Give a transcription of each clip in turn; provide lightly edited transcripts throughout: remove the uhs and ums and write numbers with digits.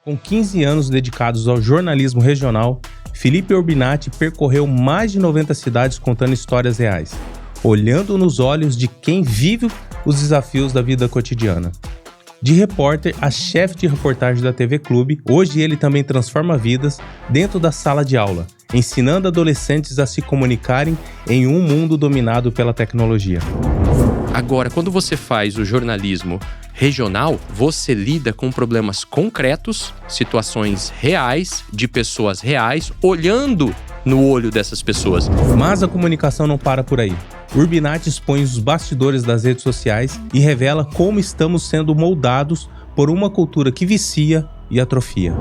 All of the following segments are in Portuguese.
Com 15 anos dedicados ao jornalismo regional, Felipe Urbinati percorreu mais de 90 cidades contando histórias reais, olhando nos olhos de quem vive os desafios da vida cotidiana. De repórter a chefe de reportagem da TV Clube, hoje ele também transforma vidas dentro da sala de aula, ensinando adolescentes a se comunicarem em um mundo dominado pela tecnologia. Agora, quando você faz o jornalismo regional, você lida com problemas concretos, situações reais, de pessoas reais, olhando no olho dessas pessoas. Mas a comunicação não para por aí. Urbinati expõe os bastidores das redes sociais e revela como estamos sendo moldados por uma cultura que vicia e atrofia.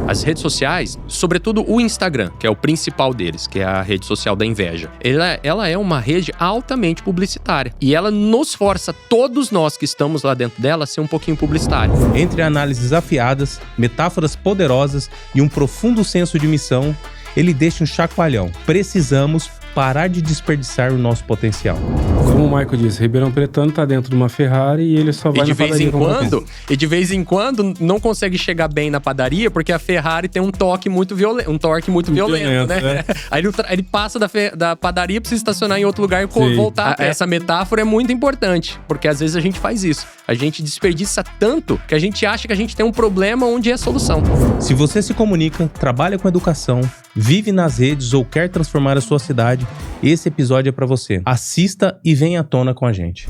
As redes sociais, sobretudo o Instagram, que é o principal deles, que é a rede social da inveja, ela é uma rede altamente publicitária. E ela nos força, todos nós que estamos lá dentro dela, a ser um pouquinho publicitário. Entre análises afiadas, metáforas poderosas e um profundo senso de missão, ele deixa um chacoalhão. Precisamos parar de desperdiçar o nosso potencial. Como o Michael disse, Ribeirão Pretano tá dentro de uma Ferrari e ele só vai na padaria E de vez em quando não consegue chegar bem na padaria porque a Ferrari tem um torque muito violento, né? Aí ele passa da padaria, precisa estacionar em outro lugar e voltar. Essa metáfora é muito importante, porque às vezes a gente faz isso. A gente desperdiça tanto que a gente acha que a gente tem um problema onde é a solução. Se você se comunica, trabalha com educação, vive nas redes ou quer transformar a sua cidade, esse episódio é para você. Assista e venha à tona com a gente.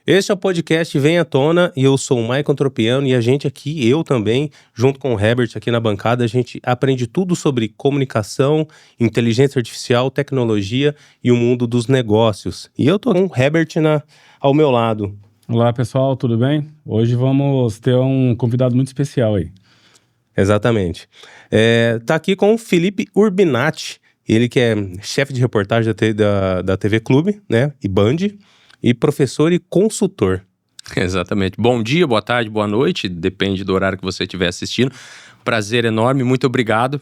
Este é o podcast Vem à Tona e eu sou o Maicon Tropiano e a gente aqui, eu também, junto com o Herbert aqui na bancada, a gente aprende tudo sobre comunicação, inteligência artificial, tecnologia e o mundo dos negócios. E eu tô com o Herbert ao meu lado. Olá pessoal, tudo bem? Hoje vamos ter um convidado muito especial aí. Exatamente. Tá aqui com o Felipe Urbinati, ele que é chefe de reportagem da TV Clube, né, e Band, e professor e consultor. Exatamente. Bom dia, boa tarde, boa noite, depende do horário que você estiver assistindo. Prazer enorme, muito obrigado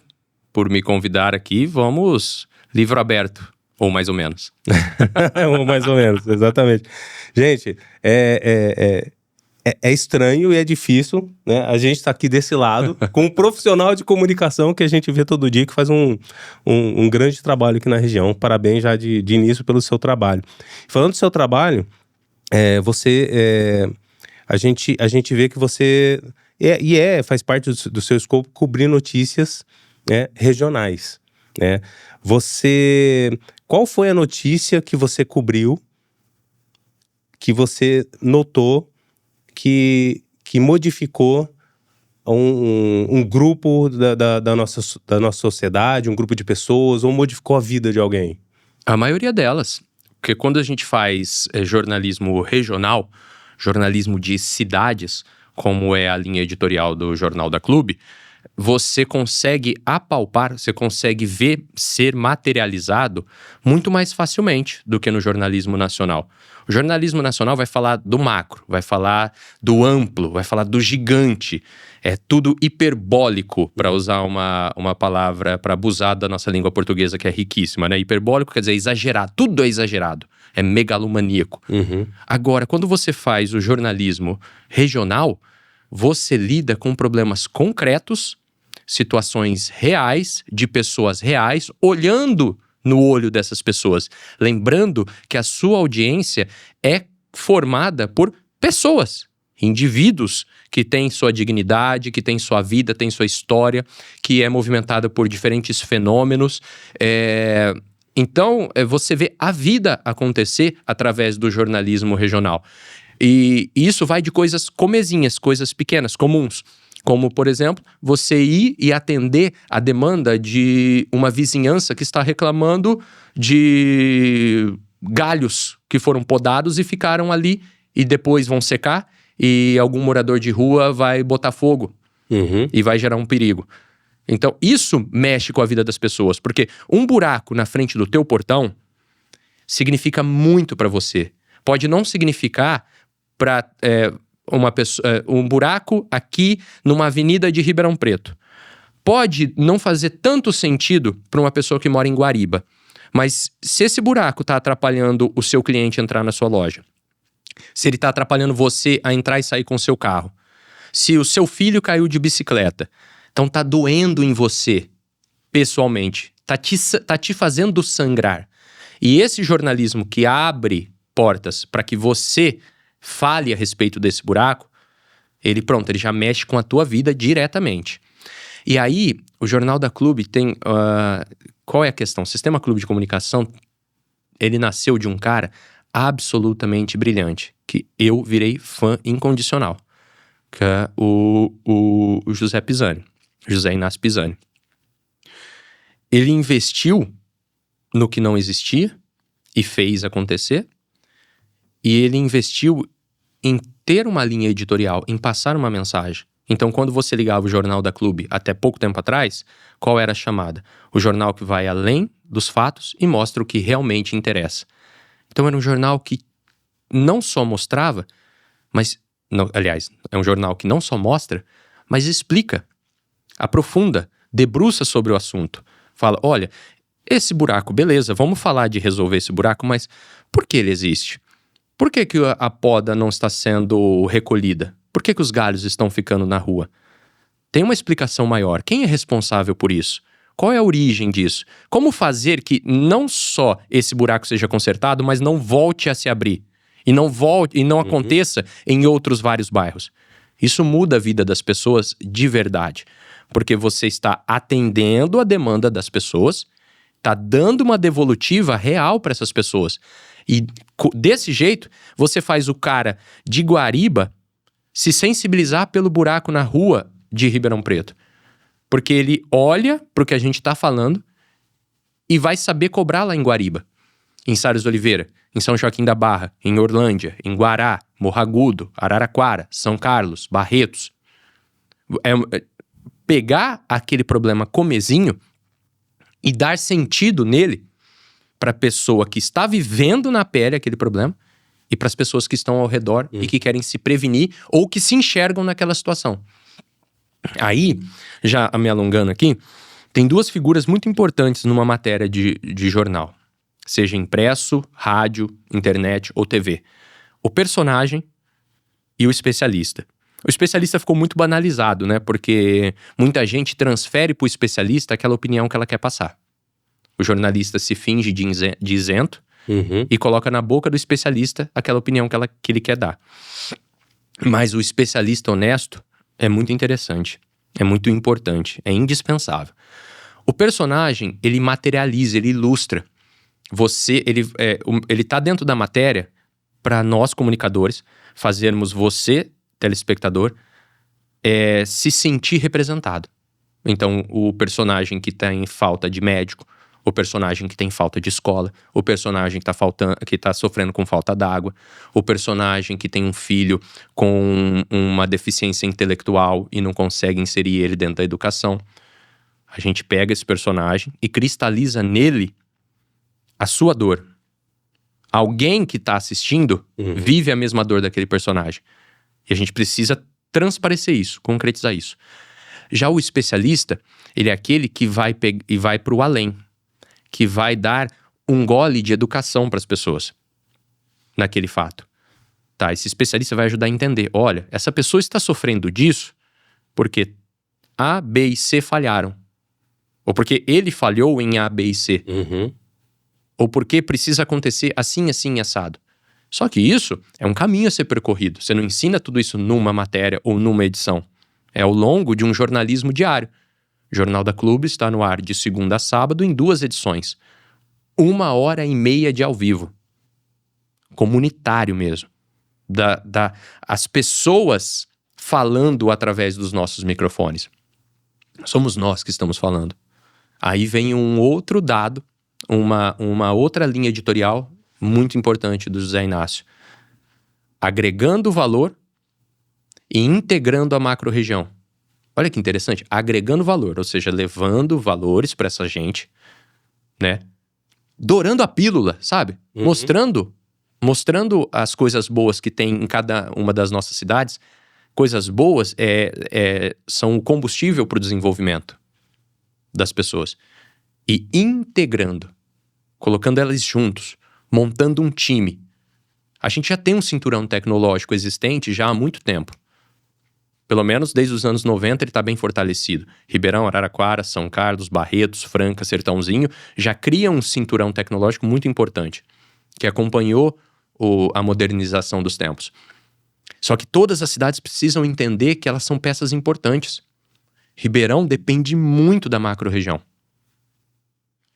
por me convidar aqui. Vamos, livro aberto. Ou mais ou menos. Ou mais ou menos, exatamente. Gente, é estranho e é difícil, né? A gente tá aqui desse lado, com um profissional de comunicação que a gente vê todo dia, que faz um grande trabalho aqui na região. Parabéns já de início pelo seu trabalho. Falando do seu trabalho, a gente vê que você... faz parte do seu escopo cobrir notícias, né, regionais, né? Qual foi a notícia que você cobriu, que você notou que modificou um grupo da nossa sociedade, um grupo de pessoas, ou modificou a vida de alguém? A maioria delas. Porque quando a gente faz jornalismo regional, jornalismo de cidades, como é a linha editorial do Jornal da Clube, você consegue apalpar, você consegue ver ser materializado muito mais facilmente do que no jornalismo nacional. O jornalismo nacional vai falar do macro, vai falar do amplo, vai falar do gigante. É tudo hiperbólico, para usar uma palavra, para abusar da nossa língua portuguesa, que é riquíssima, né? Hiperbólico quer dizer exagerado, tudo é exagerado, é megalomaníaco. Uhum. Agora, quando você faz o jornalismo regional, você lida com problemas concretos, situações reais, de pessoas reais, olhando no olho dessas pessoas. Lembrando que a sua audiência é formada por pessoas, indivíduos que têm sua dignidade, que têm sua vida, têm sua história, que é movimentada por diferentes fenômenos. Então, você vê a vida acontecer através do jornalismo regional. E isso vai de coisas comezinhas, coisas pequenas, comuns. Como, por exemplo, você ir e atender a demanda de uma vizinhança que está reclamando de galhos que foram podados e ficaram ali e depois vão secar e algum morador de rua vai botar fogo e vai gerar um perigo. Então, isso mexe com a vida das pessoas, porque um buraco na frente do teu portão significa muito para você. Pode não significar para um buraco aqui numa avenida de Ribeirão Preto. Pode não fazer tanto sentido para uma pessoa que mora em Guariba, Mas se esse buraco está atrapalhando o seu cliente entrar na sua loja, se ele está atrapalhando você a entrar e sair com o seu carro, se o seu filho caiu de bicicleta, então tá doendo em você, pessoalmente, tá te fazendo sangrar. E esse jornalismo que abre portas para que você fale a respeito desse buraco, ele já mexe com a tua vida diretamente. E aí, o Jornal da Clube tem... qual é a questão? O Sistema Clube de Comunicação, ele nasceu de um cara absolutamente brilhante, que eu virei fã incondicional, que é o José Pisani, José Inácio Pisani. Ele investiu no que não existia e fez acontecer, e ele investiu em ter uma linha editorial, em passar uma mensagem. Então, quando você ligava o Jornal da Clube até pouco tempo atrás, qual era a chamada? O jornal que vai além dos fatos e mostra o que realmente interessa. Então, era um jornal que não só mostrava, mas... Não, aliás, é um jornal que não só mostra, mas explica, aprofunda, debruça sobre o assunto. Fala, olha, esse buraco, beleza, vamos falar de resolver esse buraco, mas por que ele existe? Por que a poda não está sendo recolhida? Por que os galhos estão ficando na rua? Tem uma explicação maior. Quem é responsável por isso? Qual é a origem disso? Como fazer que não só esse buraco seja consertado, mas não volte a se abrir? E não aconteça em outros vários bairros. Isso muda a vida das pessoas de verdade. Porque você está atendendo a demanda das pessoas, está dando uma devolutiva real para essas pessoas. E desse jeito, você faz o cara de Guariba se sensibilizar pelo buraco na rua de Ribeirão Preto. Porque ele olha para o que a gente está falando e vai saber cobrar lá em Guariba, em Salles de Oliveira, em São Joaquim da Barra, em Orlândia, em Guará, Morro Agudo, Araraquara, São Carlos, Barretos. Pegar aquele problema comezinho e dar sentido nele para a pessoa que está vivendo na pele aquele problema e para as pessoas que estão ao redor e que querem se prevenir ou que se enxergam naquela situação. Aí, já me alongando aqui, tem duas figuras muito importantes numa matéria de jornal, seja impresso, rádio, internet ou TV. O personagem e o especialista. O especialista ficou muito banalizado, né? Porque muita gente transfere para o especialista aquela opinião que ela quer passar. O jornalista se finge de isento e coloca na boca do especialista aquela opinião que ele quer dar. Mas o especialista honesto é muito interessante, é muito importante, é indispensável. O personagem, ele materializa, ele ilustra. Ele tá dentro da matéria para nós, comunicadores, fazermos você, telespectador, se sentir representado. Então, o personagem que tem falta de médico, o personagem que tem falta de escola, o personagem que tá sofrendo com falta d'água, o personagem que tem um filho com uma deficiência intelectual e não consegue inserir ele dentro da educação. A gente pega esse personagem e cristaliza nele a sua dor. Alguém que tá assistindo vive a mesma dor daquele personagem. E a gente precisa transparecer isso, concretizar isso. Já o especialista, ele é aquele que vai pro além, que vai dar um gole de educação para as pessoas naquele fato. Tá, esse especialista vai ajudar a entender, olha, essa pessoa está sofrendo disso porque A, B e C falharam. Ou porque ele falhou em A, B e C. Ou porque precisa acontecer assim, assim, assado. Só que isso é um caminho a ser percorrido. Você não ensina tudo isso numa matéria ou numa edição. É ao longo de um jornalismo diário. O Jornal da Clube está no ar de segunda a sábado em 2 edições. 1h30 de ao vivo. Comunitário mesmo. As pessoas falando através dos nossos microfones. Somos nós que estamos falando. Aí vem um outro dado, uma outra linha editorial muito importante do José Inácio. Agregando valor e integrando a macro-região. Olha que interessante, agregando valor, ou seja, levando valores para essa gente, né? Dourando a pílula, sabe? Mostrando as coisas boas que tem em cada uma das nossas cidades. Coisas boas são o combustível para o desenvolvimento das pessoas. E integrando. colocando elas juntos, montando um time. A gente já tem um cinturão tecnológico existente já há muito tempo. Pelo menos desde os anos 90 ele está bem fortalecido. Ribeirão, Araraquara, São Carlos, Barretos, Franca, Sertãozinho já cria um cinturão tecnológico muito importante, que acompanhou a modernização dos tempos. Só que todas as cidades precisam entender que elas são peças importantes. Ribeirão depende muito da macro-região.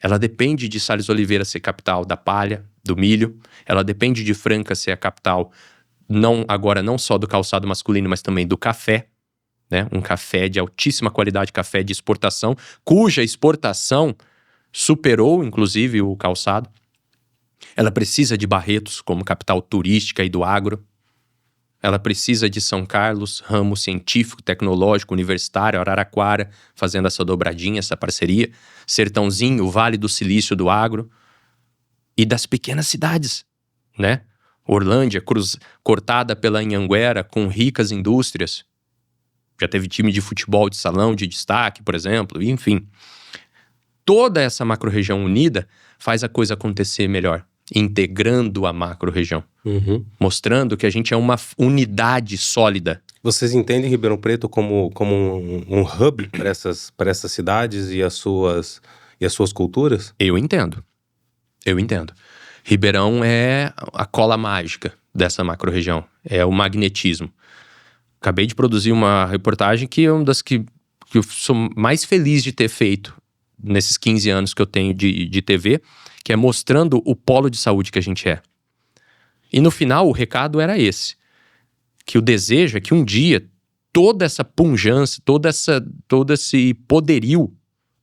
Ela depende de Sales Oliveira ser capital da palha, do milho. Ela depende de Franca ser a capital, não só do calçado masculino, mas também do café. Né? Um café de altíssima qualidade, café de exportação, cuja exportação superou, inclusive, o calçado. Ela precisa de Barretos como capital turística e do agro. Ela precisa de São Carlos, ramo científico, tecnológico, universitário, Araraquara, fazendo essa dobradinha, essa parceria. Sertãozinho, o Vale do Silício do agro. E das pequenas cidades, né? Orlândia, cortada pela Anhanguera, com ricas indústrias. Já teve time de futebol de salão de destaque, por exemplo, enfim. Toda essa macro-região unida faz a coisa acontecer melhor, integrando a macro-região. Mostrando que a gente é uma unidade sólida. Vocês entendem Ribeirão Preto como um hub para essas cidades e as suas culturas? Eu entendo. Ribeirão é a cola mágica dessa macro-região. É o magnetismo. Acabei de produzir uma reportagem que é uma das que eu sou mais feliz de ter feito nesses 15 anos que eu tenho de TV, que é mostrando o polo de saúde que a gente é. E no final, o recado era esse. Que o desejo é que um dia toda essa pujança, todo esse poderio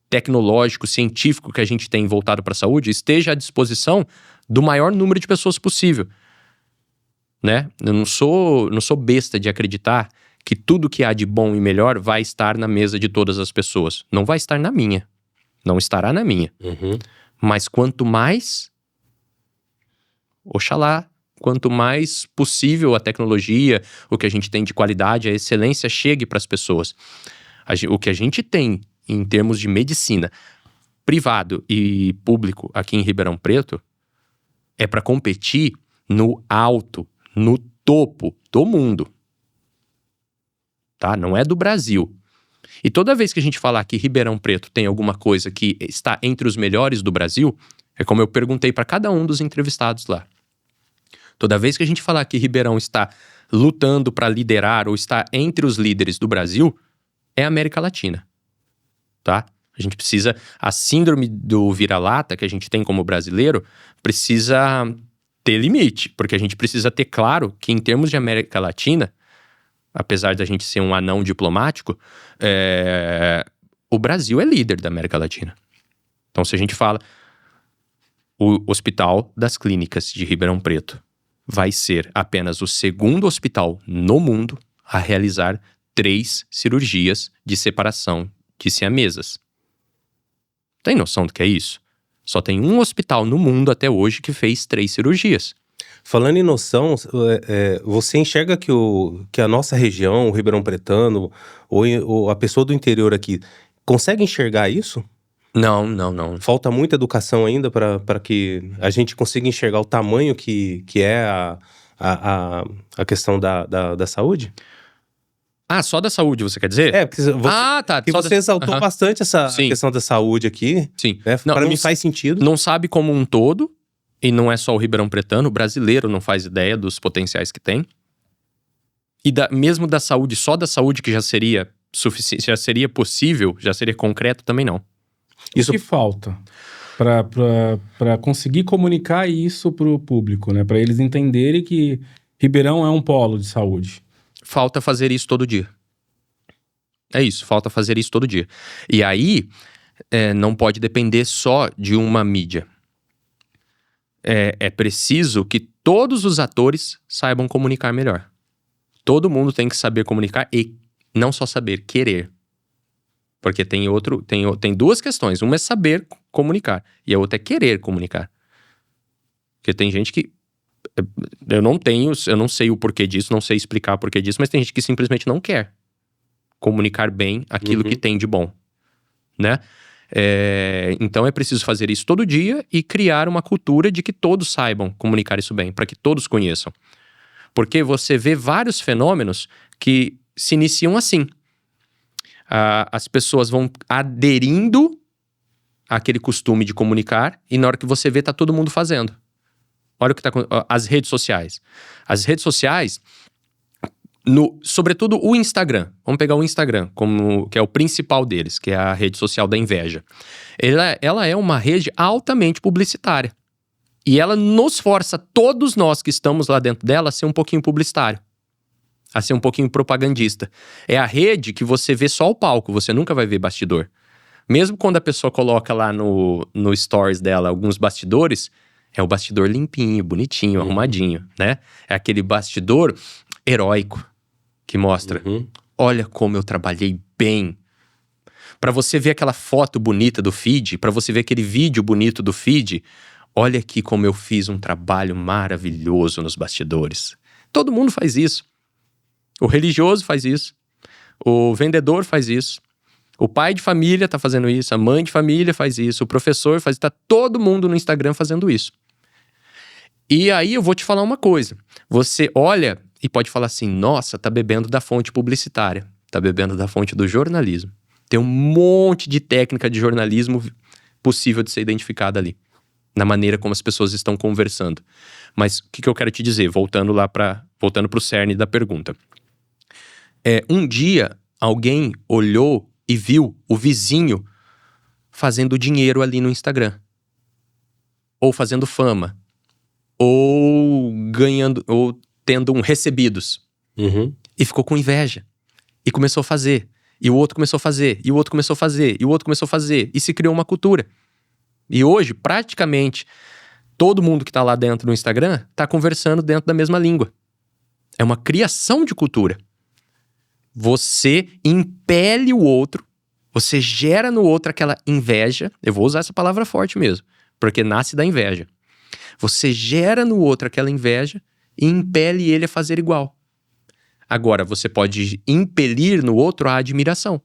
tecnológico, científico que a gente tem voltado para a saúde esteja à disposição do maior número de pessoas possível. Né? Eu não sou besta de acreditar que tudo que há de bom e melhor vai estar na mesa de todas as pessoas. Não vai estar na minha. Não estará na minha. Mas quanto mais, oxalá, quanto mais possível a tecnologia, o que a gente tem de qualidade, a excelência chegue para as pessoas. O que a gente tem em termos de medicina, privado e público aqui em Ribeirão Preto, é para competir no alto, no topo do mundo. Tá? Não é do Brasil. E toda vez que a gente falar que Ribeirão Preto tem alguma coisa que está entre os melhores do Brasil, é como eu perguntei para cada um dos entrevistados lá. Toda vez que a gente falar que Ribeirão está lutando para liderar ou está entre os líderes do Brasil, é América Latina. Tá? A gente precisa... A síndrome do vira-lata que a gente tem como brasileiro precisa ter limite, porque a gente precisa ter claro que em termos de América Latina, apesar da gente ser um anão diplomático, o Brasil é líder da América Latina. Então, se a gente fala o Hospital das Clínicas de Ribeirão Preto vai ser apenas o segundo hospital no mundo a realizar 3 cirurgias de separação de siamesas. Tem noção do que é isso? Só tem um hospital no mundo até hoje que fez 3 cirurgias. Falando em noção, você enxerga que a nossa região, o Ribeirão Pretano, ou a pessoa do interior aqui, consegue enxergar isso? Não. Falta muita educação ainda para que a gente consiga enxergar o tamanho que é a questão da saúde? Ah, só da saúde, você quer dizer? Porque você exaltou bastante essa questão da saúde aqui. Sim. Né? Para mim faz sentido. Não sabe como um todo, e não é só o Ribeirão Pretano, o brasileiro não faz ideia dos potenciais que tem. E mesmo da saúde, só da saúde que já seria suficiente, já seria possível, já seria concreto, também não. Isso que falta para conseguir comunicar isso para o público, né? Para eles entenderem que Ribeirão é um polo de saúde. Falta fazer isso todo dia. É isso, falta fazer isso todo dia. E aí, não pode depender só de uma mídia. É preciso que todos os atores saibam comunicar melhor. Todo mundo tem que saber comunicar e não só saber, querer. Porque tem 2 questões. Uma é saber comunicar e a outra é querer comunicar. Porque tem gente que... Eu não sei o porquê disso, não sei explicar o porquê disso, mas tem gente que simplesmente não quer comunicar bem aquilo que tem de bom, né? Então é preciso fazer isso todo dia e criar uma cultura de que todos saibam comunicar isso bem, para que todos conheçam. Porque você vê vários fenômenos que se iniciam assim. As pessoas vão aderindo àquele costume de comunicar e na hora que você vê, tá todo mundo fazendo. Olha o que tá com as redes sociais. As redes sociais, sobretudo o Instagram. Vamos pegar o Instagram, que é o principal deles, que é a rede social da inveja. Ela é uma rede altamente publicitária. E ela nos força, todos nós que estamos lá dentro dela, a ser um pouquinho publicitário. A ser um pouquinho propagandista. É a rede que você vê só o palco, você nunca vai ver bastidor. Mesmo quando a pessoa coloca lá no stories dela alguns bastidores, é o bastidor limpinho, bonitinho, arrumadinho, né? É aquele bastidor heróico que mostra, olha como eu trabalhei bem. Pra você ver aquela foto bonita do feed, pra você ver aquele vídeo bonito do feed, olha aqui como eu fiz um trabalho maravilhoso nos bastidores. Todo mundo faz isso. O religioso faz isso. O vendedor faz isso. O pai de família tá fazendo isso. A mãe de família faz isso. O professor faz isso. Tá todo mundo no Instagram fazendo isso. E aí eu vou te falar uma coisa. Você olha e pode falar assim, nossa, tá bebendo da fonte publicitária. Tá bebendo da fonte do jornalismo. Tem um monte de técnica de jornalismo possível de ser identificada ali. Na maneira como as pessoas estão conversando. Mas o que eu quero te dizer? Voltando pro cerne da pergunta. Um dia, alguém olhou e viu o vizinho fazendo dinheiro ali no Instagram. Ou fazendo fama. Ou ganhando, ou tendo recebidos. E ficou com inveja. E começou a fazer. E o outro começou a fazer. E o outro começou a fazer. E o outro começou a fazer. E se criou uma cultura. E hoje, praticamente, todo mundo que tá lá dentro do Instagram tá conversando dentro da mesma língua. É uma criação de cultura. Você impele o outro, você gera no outro aquela inveja. Eu vou usar essa palavra forte mesmo, porque nasce da inveja. Você gera no outro aquela inveja e impele ele a fazer igual. Agora, você pode impelir no outro a admiração.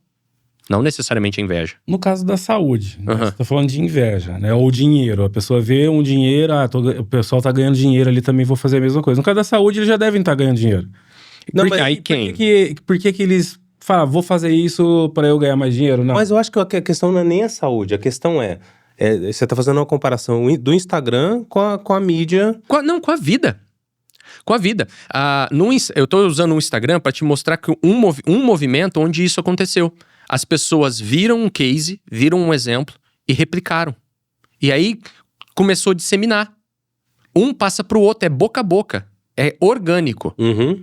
Não necessariamente a inveja. No caso da saúde, né? Você tá falando de inveja, né? Ou dinheiro. A pessoa vê um dinheiro, o pessoal tá ganhando dinheiro ali, também vou fazer a mesma coisa. No caso da saúde, eles já devem estar ganhando dinheiro. Não, mas aí quem? Por que eles falam, vou fazer isso para eu ganhar mais dinheiro? Não. Mas eu acho que a questão não é nem a saúde, a questão você tá fazendo uma comparação do Instagram com a mídia. Com a vida. Com a vida. Eu tô usando o Instagram para te mostrar que um movimento onde isso aconteceu. As pessoas viram um case, viram um exemplo e replicaram. E aí começou a disseminar. Um passa pro outro, é boca a boca. É orgânico.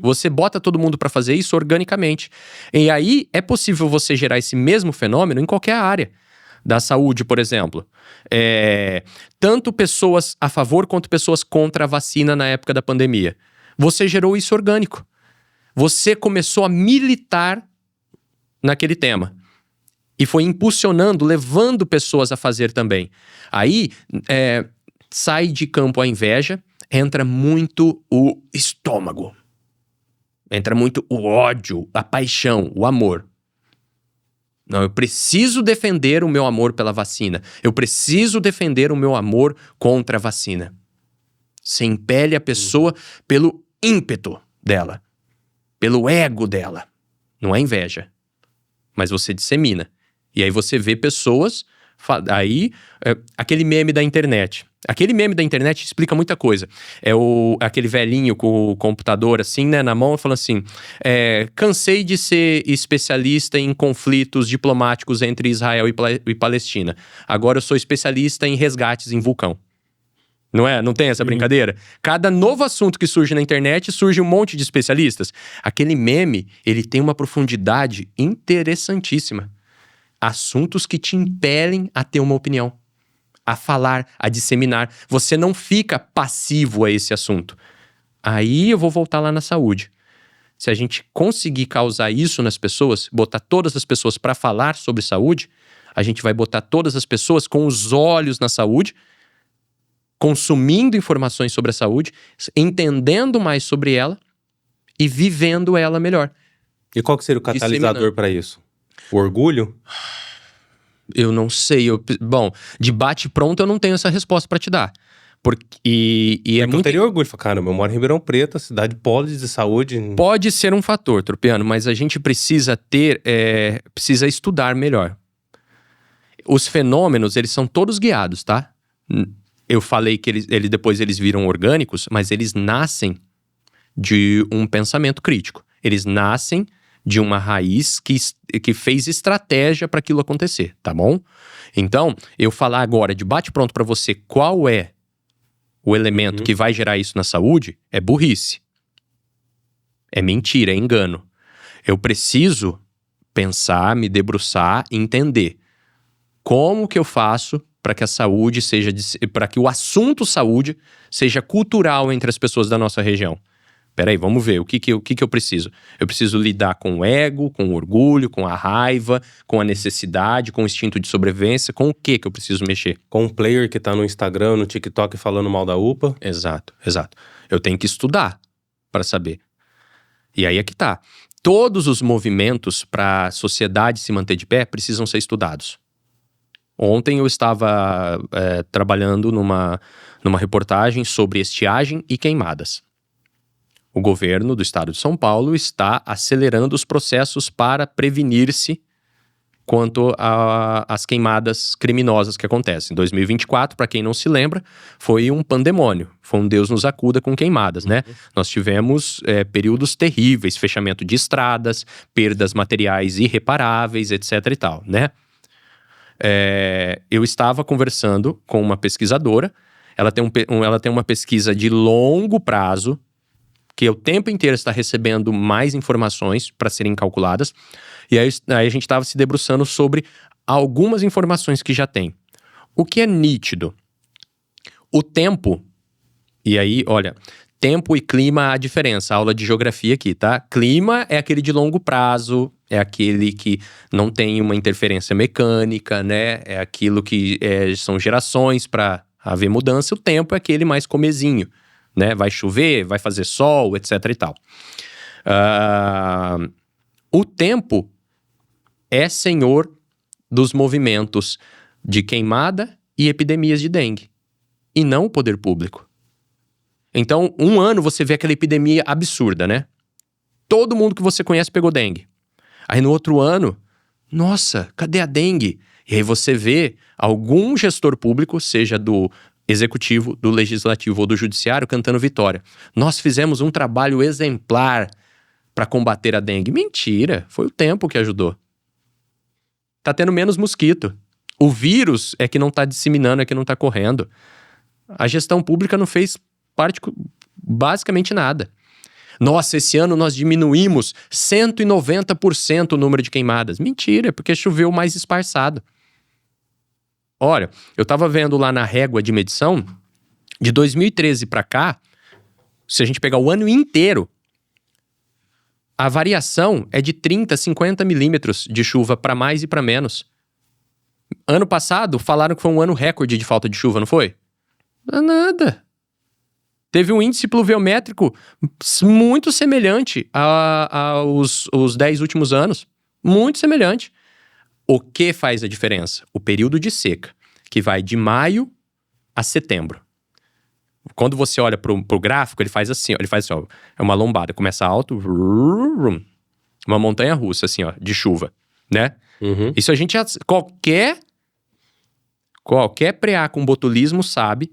Você bota todo mundo para fazer isso organicamente. E aí é possível você gerar esse mesmo fenômeno em qualquer área. Da saúde, por exemplo. Tanto pessoas a favor quanto pessoas contra a vacina na época da pandemia. Você gerou isso orgânico. Você começou a militar naquele tema. E foi impulsionando, levando pessoas a fazer também. Aí, sai de campo a inveja, entra muito o estômago. Entra muito o ódio, a paixão, o amor. Não, eu preciso defender o meu amor pela vacina. Eu preciso defender o meu amor contra a vacina. Você impele a pessoa pelo ímpeto dela. Pelo ego dela. Não é inveja. Mas você dissemina. E aí você vê pessoas... aquele meme da internet. Aquele meme da internet explica muita coisa. Aquele velhinho com o computador assim, né, na mão, falando assim, cansei de ser especialista em conflitos diplomáticos entre Israel e Palestina. Agora eu sou especialista em resgates em vulcão. Não é? Não tem essa brincadeira? Cada novo assunto que surge na internet, surge um monte de especialistas. Aquele meme, ele tem uma profundidade interessantíssima. Assuntos que te impelem a ter uma opinião. A falar, a disseminar. Você não fica passivo a esse assunto. Aí eu vou voltar lá na saúde. Se a gente conseguir causar isso nas pessoas, botar todas as pessoas para falar sobre saúde, a gente vai botar todas as pessoas com os olhos na saúde, consumindo informações sobre a saúde, entendendo mais sobre ela e vivendo ela melhor. E qual que seria o catalisador para isso? O orgulho? Eu não sei. Bom, de bate-pronto eu não tenho essa resposta pra te dar. E é Eu muito... teria orgulho. Caramba, eu moro em Ribeirão Preto, a cidade polo de saúde. Pode ser um fator, Tropiano, mas a gente precisa precisa estudar melhor. Os fenômenos, eles são todos guiados, tá? Eu falei que depois eles viram orgânicos, mas eles nascem de um pensamento crítico. Eles nascem de uma raiz que fez estratégia para aquilo acontecer, tá bom? Então, eu falar agora de bate-pronto para você qual é o elemento que vai gerar isso na saúde, é burrice. É mentira, é engano. Eu preciso pensar, me debruçar e entender como que eu faço para que a saúde para que o assunto saúde seja cultural entre as pessoas da nossa região. Peraí, vamos ver, o que eu preciso? Eu preciso lidar com o ego, com o orgulho, com a raiva, com a necessidade, com o instinto de sobrevivência, com o que eu preciso mexer? Com um player que tá no Instagram, no TikTok falando mal da UPA. Exato. Eu tenho que estudar para saber. E aí é que tá. Todos os movimentos para a sociedade se manter de pé precisam ser estudados. Ontem eu estava trabalhando numa reportagem sobre estiagem e queimadas. O governo do estado de São Paulo está acelerando os processos para prevenir-se quanto às queimadas criminosas que acontecem. Em 2024, para quem não se lembra, foi um pandemônio. Foi um Deus nos acuda com queimadas, né? Nós tivemos períodos terríveis, fechamento de estradas, perdas materiais irreparáveis, etc e tal, né? Eu estava conversando com uma pesquisadora. Ela tem uma pesquisa de longo prazo, que o tempo inteiro está recebendo mais informações para serem calculadas. E aí a gente estava se debruçando sobre algumas informações que já tem. O que é nítido? O tempo, e aí, olha, tempo e clima há diferença. Aula de geografia aqui, tá? Clima é aquele de longo prazo, é aquele que não tem uma interferência mecânica, né? É aquilo que são gerações para haver mudança. O tempo é aquele mais comezinho, né? Vai chover, vai fazer sol, etc e tal. O tempo é senhor dos movimentos de queimada e epidemias de dengue, e não o poder público. Então, um ano você vê aquela epidemia absurda, né? Todo mundo que você conhece pegou dengue. Aí no outro ano, nossa, cadê a dengue? E aí você vê algum gestor público, seja do executivo, do legislativo ou do judiciário, cantando vitória. Nós fizemos um trabalho exemplar para combater a dengue. Mentira, foi o tempo que ajudou. Tá tendo menos mosquito. O vírus é que não tá disseminando, é que não tá correndo. A gestão pública não fez basicamente nada. Nossa, esse ano nós diminuímos 190% o número de queimadas. Mentira, porque choveu mais esparçado. Olha, eu tava vendo lá na régua de medição, de 2013 para cá, se a gente pegar o ano inteiro, a variação é de 30, 50 milímetros de chuva para mais e para menos. Ano passado, falaram que foi um ano recorde de falta de chuva, não foi? Nada. Teve um índice pluviométrico muito semelhante aos 10 últimos anos. Muito semelhante. O que faz a diferença? O período de seca, que vai de maio a setembro. Quando você olha pro gráfico, ele faz assim, ó, é uma lombada, começa alto, uma montanha russa, assim, ó, de chuva, né? Uhum. Isso a gente já, qualquer preá com botulismo sabe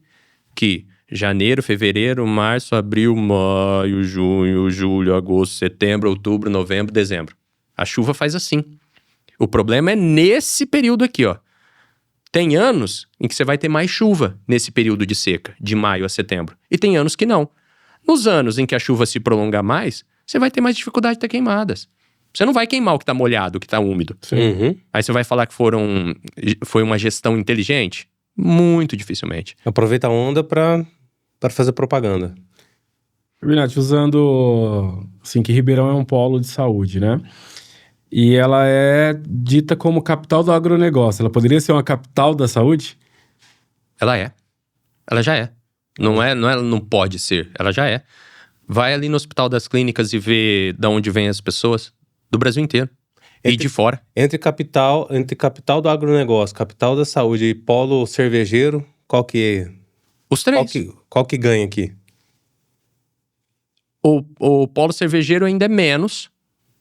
que janeiro, fevereiro, março, abril, maio, junho, julho, agosto, setembro, outubro, novembro, dezembro. A chuva faz assim. O problema é nesse período aqui, ó. Tem anos em que você vai ter mais chuva nesse período de seca, de maio a setembro. E tem anos que não. Nos anos em que a chuva se prolongar mais, você vai ter mais dificuldade de ter queimadas. Você não vai queimar o que tá molhado, o que tá úmido. Uhum. Aí você vai falar que foi uma gestão inteligente? Muito dificilmente. Aproveita a onda para fazer propaganda. Renate, usando assim, que Ribeirão é um polo de saúde, né? E ela é dita como capital do agronegócio. Ela poderia ser uma capital da saúde? Ela é. Ela já é. Não pode ser. Ela já é. Vai ali no Hospital das Clínicas e vê de onde vêm as pessoas. Do Brasil inteiro. e de fora. Entre capital do agronegócio, capital da saúde e polo cervejeiro, qual que Os três. qual que ganha aqui? O polo cervejeiro ainda é menos,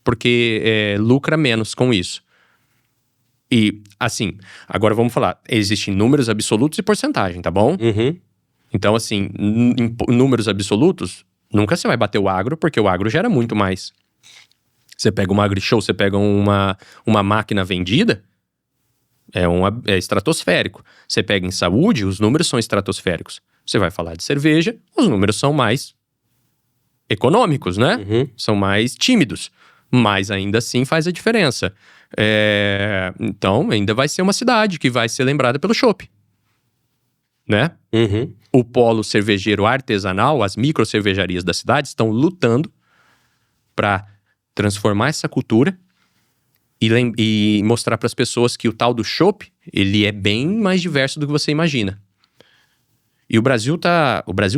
porque lucra menos com isso. E, assim, agora vamos falar. Existem números absolutos e porcentagem, tá bom? Uhum. Então, assim, em números absolutos, nunca você vai bater o agro, porque o agro gera muito mais. Você pega uma AgriShow, você pega uma máquina vendida, é estratosférico. Você pega em saúde, os números são estratosféricos. Você vai falar de cerveja, os números são mais econômicos, né? Uhum. São mais tímidos. Mas ainda assim faz a diferença. Então, ainda vai ser uma cidade que vai ser lembrada pelo chopp. Né? Uhum. O polo cervejeiro artesanal, as microcervejarias da cidade estão para transformar essa cultura e mostrar para as pessoas que o tal do chopp, ele é bem mais diverso do que você imagina. E o Brasil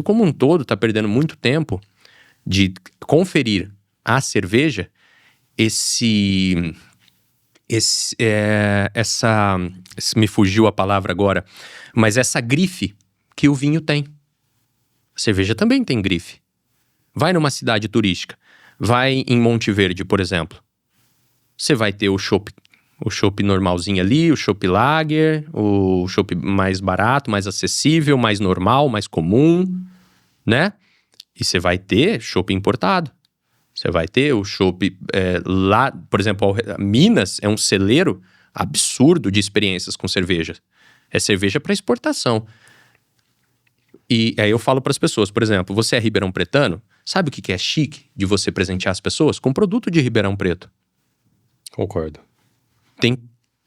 como um todo está perdendo muito tempo de conferir à cerveja me fugiu a palavra agora, mas essa grife que o vinho tem. A cerveja também tem grife. Vai numa cidade turística, vai em Monte Verde, por exemplo. Você vai ter o chopp normalzinho ali, o chopp lager, o chopp mais barato, mais acessível, mais normal, mais comum, né? E você vai ter chopp importado. Você vai ter o chopp lá, por exemplo, Minas é um celeiro absurdo de experiências com cerveja. É cerveja para exportação. E aí eu falo para as pessoas, por exemplo, você é ribeirão pretano, sabe o que é chique de você presentear as pessoas? Com produto de Ribeirão Preto. Concordo. Tem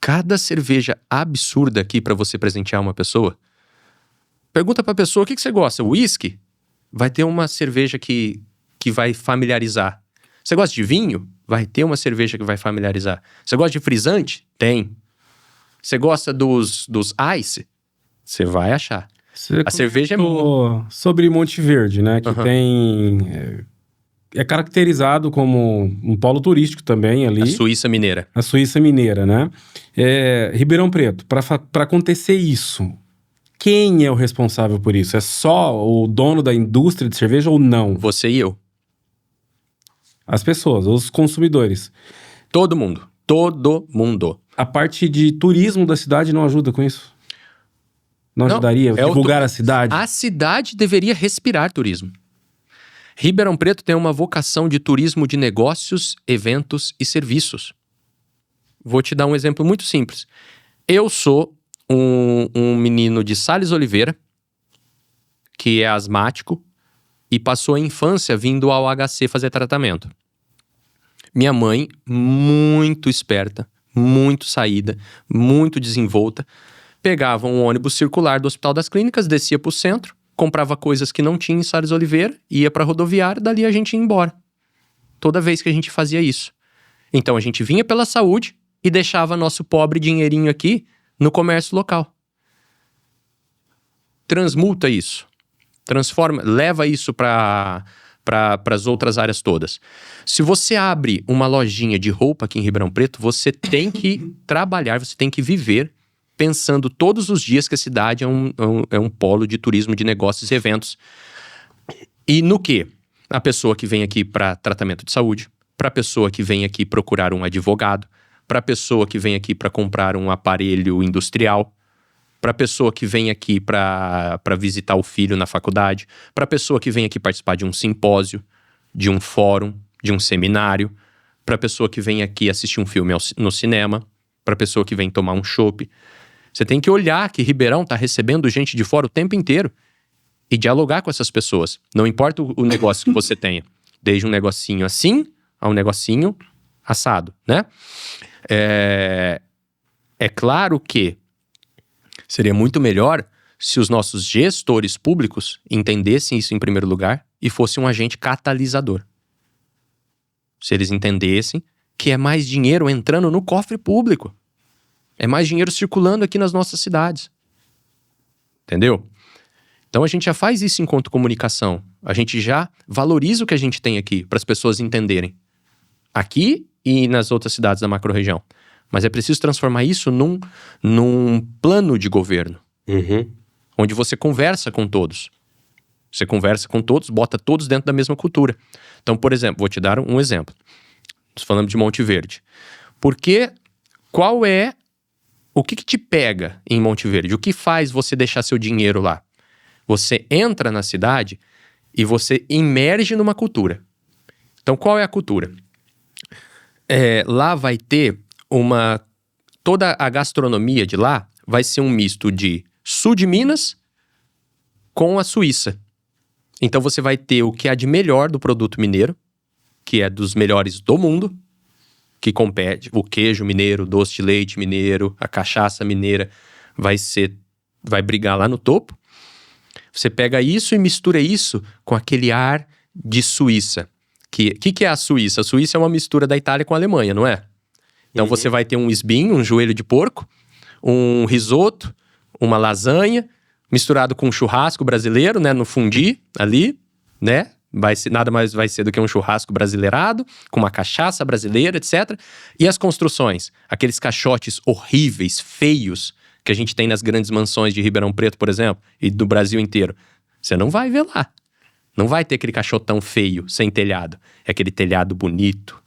cada cerveja absurda aqui para você presentear uma pessoa. Pergunta para a pessoa, o que você gosta? Whisky? Vai ter uma cerveja que vai familiarizar. Você gosta de vinho? Vai ter uma cerveja que vai familiarizar. Você gosta de frisante? Tem. Você gosta dos ice? Você vai achar. A cerveja é sobre Monte Verde, né? Que tem... É caracterizado como um polo turístico também ali. A Suíça Mineira. A Suíça Mineira, né? Ribeirão Preto, para acontecer isso, quem é o responsável por isso? É só o dono da indústria de cerveja ou não? Você e eu. As pessoas, os consumidores. Todo mundo. Todo mundo. A parte de turismo da cidade não ajuda com isso? Não ajudaria a divulgar a cidade? A cidade deveria respirar turismo. Ribeirão Preto tem uma vocação de turismo de negócios, eventos e serviços. Vou te dar um exemplo muito simples. Eu sou um menino de Sales Oliveira, que é asmático, e passou a infância vindo ao HC fazer tratamento. Minha mãe, muito esperta, muito saída, muito desenvolta, pegava um ônibus circular do Hospital das Clínicas, descia para o centro, comprava coisas que não tinha em Sales Oliveira, ia para a rodoviária, dali a gente ia embora. Toda vez que a gente fazia isso. Então a gente vinha pela saúde e deixava nosso pobre dinheirinho aqui no comércio local. Transmuta isso. Transforma, leva isso para as outras áreas todas. Se você abre uma lojinha de roupa aqui em Ribeirão Preto, você tem que trabalhar, você tem que viver pensando todos os dias que a cidade é um polo de turismo, de negócios e eventos. E no quê? A pessoa que vem aqui para tratamento de saúde, para a pessoa que vem aqui procurar um advogado, para a pessoa que vem aqui para comprar um aparelho industrial, para a pessoa que vem aqui para visitar o filho na faculdade, para a pessoa que vem aqui participar de um simpósio, de um fórum, de um seminário, para a pessoa que vem aqui assistir um filme no cinema, para a pessoa que vem tomar um chopp. Você tem que olhar que Ribeirão está recebendo gente de fora o tempo inteiro e dialogar com essas pessoas. Não importa o negócio que você tenha. Desde um negocinho assim a um negocinho assado, né? É claro que seria muito melhor se os nossos gestores públicos entendessem isso em primeiro lugar e fossem um agente catalisador. Se eles entendessem que é mais dinheiro entrando no cofre público. É mais dinheiro circulando aqui nas nossas cidades. Entendeu? Então a gente já faz isso enquanto comunicação. A gente já valoriza o que a gente tem aqui para as pessoas entenderem. Aqui e nas outras cidades da macro-região. Mas é preciso transformar isso num plano de governo, onde você conversa com todos. Você conversa com todos, bota todos dentro da mesma cultura. Então, por exemplo, vou te dar um exemplo. Nós falamos de Monte Verde. O que te pega em Monte Verde? O que faz você deixar seu dinheiro lá? Você entra na cidade e você imerge numa cultura. Então, qual é a cultura? Lá vai ter toda a gastronomia de lá vai ser um misto de sul de Minas com a Suíça. Então você vai ter o que há de melhor do produto mineiro, que é dos melhores do mundo, que compete o queijo mineiro, o doce de leite mineiro, a cachaça mineira, vai brigar lá no topo. Você pega isso e mistura isso com aquele ar de Suíça. Que é a Suíça? A Suíça é uma mistura da Itália com a Alemanha, não é? Então você vai ter um esbinho, um joelho de porco, um risoto, uma lasanha, misturado com um churrasco brasileiro, né, no fundi ali, né? Nada mais vai ser do que um churrasco brasileirado, com uma cachaça brasileira, etc. E as construções? Aqueles caixotes horríveis, feios, que a gente tem nas grandes mansões de Ribeirão Preto, por exemplo, e do Brasil inteiro. Você não vai ver lá. Não vai ter aquele caixotão feio, sem telhado. É aquele telhado bonito,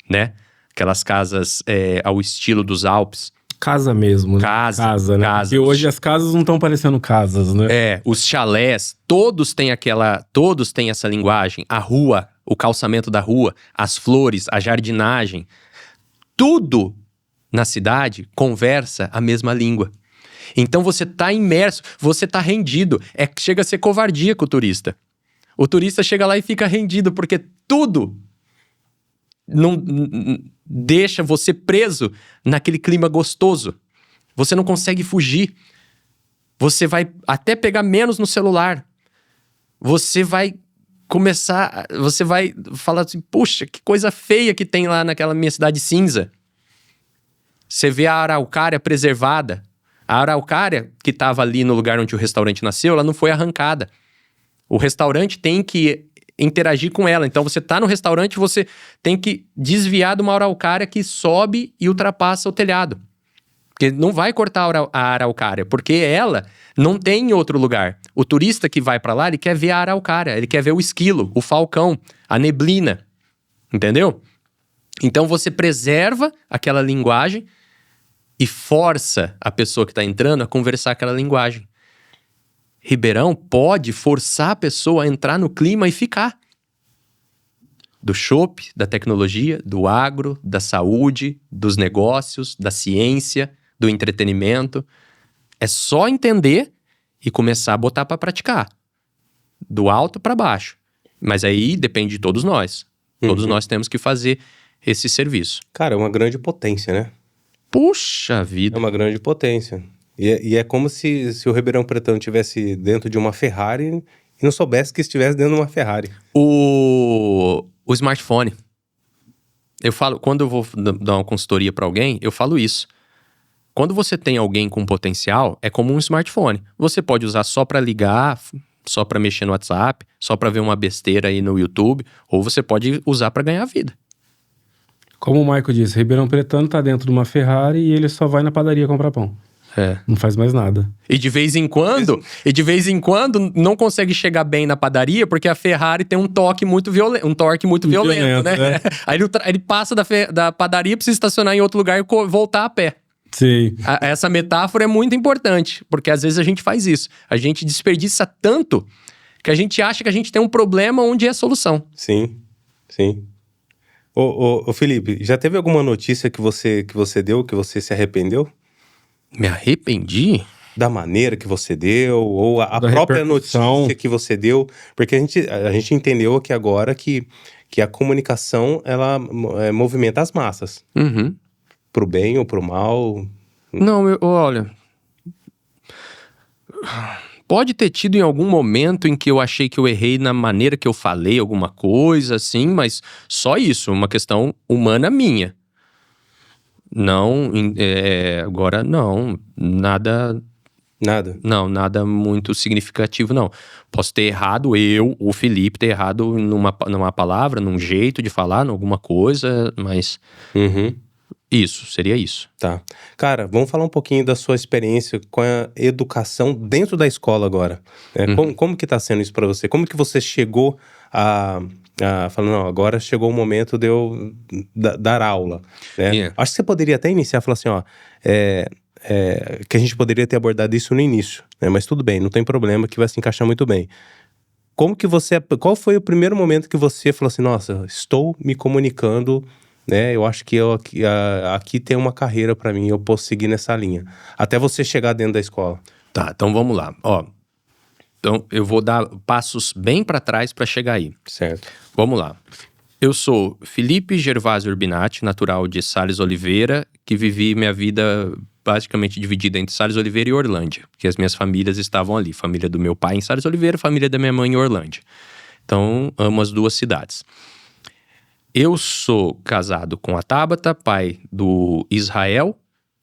né? Aquelas casas ao estilo dos Alpes. Casa mesmo, né? Casa, né? Casa. E hoje as casas não estão parecendo casas, né? Os chalés, todos têm essa linguagem. A rua, o calçamento da rua, as flores, a jardinagem. Tudo na cidade conversa a mesma língua. Então você tá imerso, você tá rendido. Chega a ser covardia com o turista. O turista chega lá e fica rendido, porque tudo não deixa você preso naquele clima gostoso. Você não consegue fugir. Você vai até pegar menos no celular. Você vai falar assim, puxa, que coisa feia que tem lá naquela minha cidade cinza. Você vê a araucária preservada. A araucária que estava ali no lugar onde o restaurante nasceu, ela não foi arrancada. O restaurante tem que interagir com ela. Então, você tá no restaurante, você tem que desviar de uma araucária que sobe e ultrapassa o telhado. Porque não vai cortar a araucária, porque ela não tem em outro lugar. O turista que vai pra lá, ele quer ver a araucária, ele quer ver o esquilo, o falcão, a neblina. Entendeu? Então, você preserva aquela linguagem e força a pessoa que tá entrando a conversar aquela linguagem. Ribeirão pode forçar a pessoa a entrar no clima e ficar. Do chopp, da tecnologia, do agro, da saúde, dos negócios, da ciência, do entretenimento. É só entender e começar a botar para praticar. Do alto para baixo. Mas aí depende de todos nós. Todos nós temos que fazer esse serviço. Cara, é uma grande potência, né? Puxa vida! É uma grande potência. E é como se o Ribeirão Pretano estivesse dentro de uma Ferrari e não soubesse que estivesse dentro de uma Ferrari. O smartphone. Eu falo, quando eu vou dar uma consultoria para alguém, eu falo isso. Quando você tem alguém com potencial, é como um smartphone. Você pode usar só para ligar, só para mexer no WhatsApp, só para ver uma besteira aí no YouTube, ou você pode usar para ganhar vida. Como o Michael disse, Ribeirão Pretano tá dentro de uma Ferrari e ele só vai na padaria comprar pão. Não faz mais nada. E de vez em quando não consegue chegar bem na padaria porque a Ferrari tem um torque muito violento, né? Aí ele passa da padaria, precisa estacionar em outro lugar e voltar a pé. Sim. Essa metáfora é muito importante, porque às vezes a gente faz isso. A gente desperdiça tanto que a gente acha que a gente tem um problema onde é a solução. Sim. Ô Felipe, já teve alguma notícia que você deu, que você se arrependeu? Me arrependi? Da maneira que você deu, ou a própria notícia que você deu. Porque a gente entendeu aqui agora que a comunicação, ela movimenta as massas. Pro bem ou pro mal. Não, olha... Pode ter tido em algum momento em que eu achei que eu errei na maneira que eu falei alguma coisa, assim, mas só isso, uma questão humana minha. Não, agora não, nada Nada? Não, nada muito significativo, não. Posso ter errado, o Felipe, ter errado numa palavra, num jeito de falar, em alguma coisa, mas Uhum. seria isso. Tá. Cara, vamos falar um pouquinho da sua experiência com a educação dentro da escola agora. Como que tá sendo isso pra você? Como que você chegou a falar, não, agora chegou o momento de eu dar aula, né? Yeah. Acho que você poderia até iniciar, falar assim, ó, que a gente poderia ter abordado isso no início, né? Mas tudo bem, não tem problema, que vai se encaixar muito bem. Qual foi o primeiro momento que você falou assim, nossa, estou me comunicando, né? Eu acho que aqui tem uma carreira pra mim, eu posso seguir nessa linha. Até você chegar dentro da escola. Tá, então vamos lá. Ó, então eu vou dar passos bem pra trás pra chegar aí. Certo. Vamos lá. Eu sou Felipe Gervásio Urbinati, natural de Sales Oliveira, que vivi minha vida basicamente dividida entre Sales Oliveira e Orlândia, porque as minhas famílias estavam ali. Família do meu pai em Sales Oliveira, família da minha mãe em Orlândia. Então, amo as duas cidades. Eu sou casado com a Tabata, pai do Israel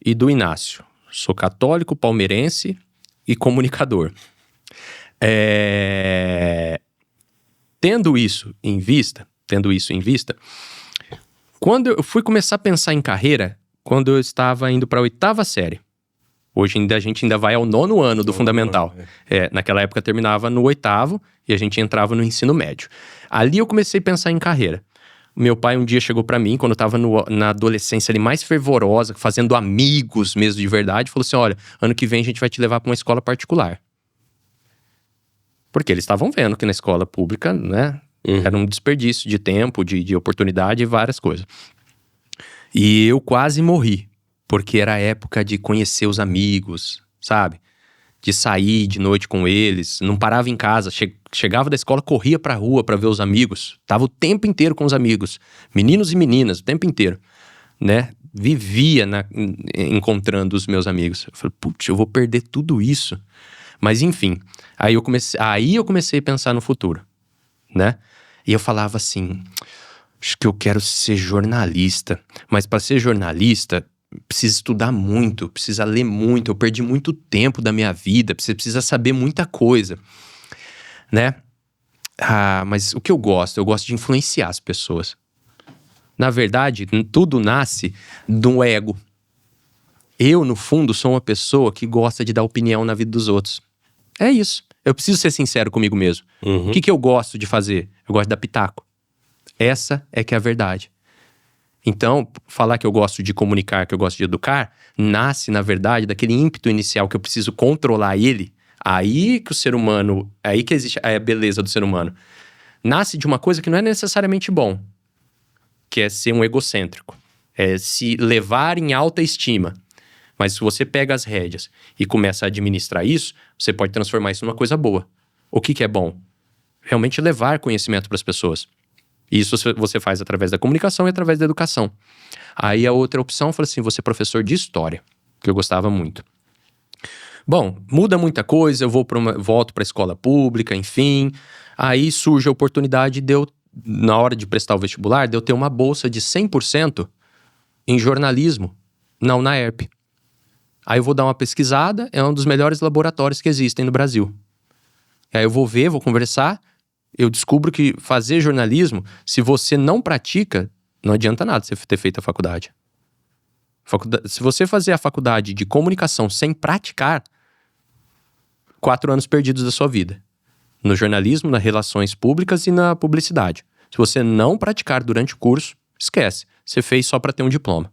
e do Inácio. Sou católico, palmeirense e comunicador. Tendo isso em vista, quando eu fui começar a pensar em carreira, quando eu estava indo para a 8ª série. Hoje a gente ainda vai ao 9º ano do fundamental. Naquela época terminava no 8º e a gente entrava no ensino médio. Ali eu comecei a pensar em carreira. Meu pai um dia chegou pra mim, quando eu tava na adolescência ali mais fervorosa, fazendo amigos mesmo de verdade, falou assim, olha, ano que vem a gente vai te levar pra uma escola particular. Porque eles estavam vendo que na escola pública, né, era um desperdício de tempo, de oportunidade e várias coisas. E eu quase morri, porque era a época de conhecer os amigos, sabe? De sair de noite com eles, não parava em casa, chegava da escola, corria pra rua pra ver os amigos, tava o tempo inteiro com os amigos, meninos e meninas, o tempo inteiro, né? Vivia encontrando os meus amigos. Eu falei, putz, eu vou perder tudo isso. Mas enfim, aí eu comecei a pensar no futuro, né? E eu falava assim, acho que eu quero ser jornalista, mas para ser jornalista precisa estudar muito, precisa ler muito, eu perdi muito tempo da minha vida, precisa saber muita coisa, né? Mas o que eu gosto de influenciar as pessoas. Na verdade, tudo nasce do ego. Eu, no fundo, sou uma pessoa que gosta de dar opinião na vida dos outros. É isso. Eu preciso ser sincero comigo mesmo. O que eu gosto de fazer? Eu gosto de dar pitaco. Essa é que é a verdade. Então, falar que eu gosto de comunicar, que eu gosto de educar, nasce, na verdade, daquele ímpeto inicial que eu preciso controlar ele. Aí que o ser humano, aí que existe a beleza do ser humano. Nasce de uma coisa que não é necessariamente bom, que é ser um egocêntrico. É se levar em alta estima. Mas se você pega as rédeas e começa a administrar isso, você pode transformar isso numa coisa boa. O que é bom? Realmente levar conhecimento para as pessoas. Isso você faz através da comunicação e através da educação. Aí a outra opção foi assim, você é professor de história, que eu gostava muito. Bom, muda muita coisa, eu volto para a escola pública, enfim. Aí surge a oportunidade de eu, na hora de prestar o vestibular, de eu ter uma bolsa de 100% em jornalismo na UNAERP. Aí eu vou dar uma pesquisada, é um dos melhores laboratórios que existem no Brasil. Aí eu vou ver, vou conversar, eu descubro que fazer jornalismo, se você não pratica, não adianta nada você ter feito a faculdade. Se você fazer a faculdade de comunicação sem praticar, 4 anos perdidos da sua vida. No jornalismo, nas relações públicas e na publicidade. Se você não praticar durante o curso, esquece. Você fez só para ter um diploma.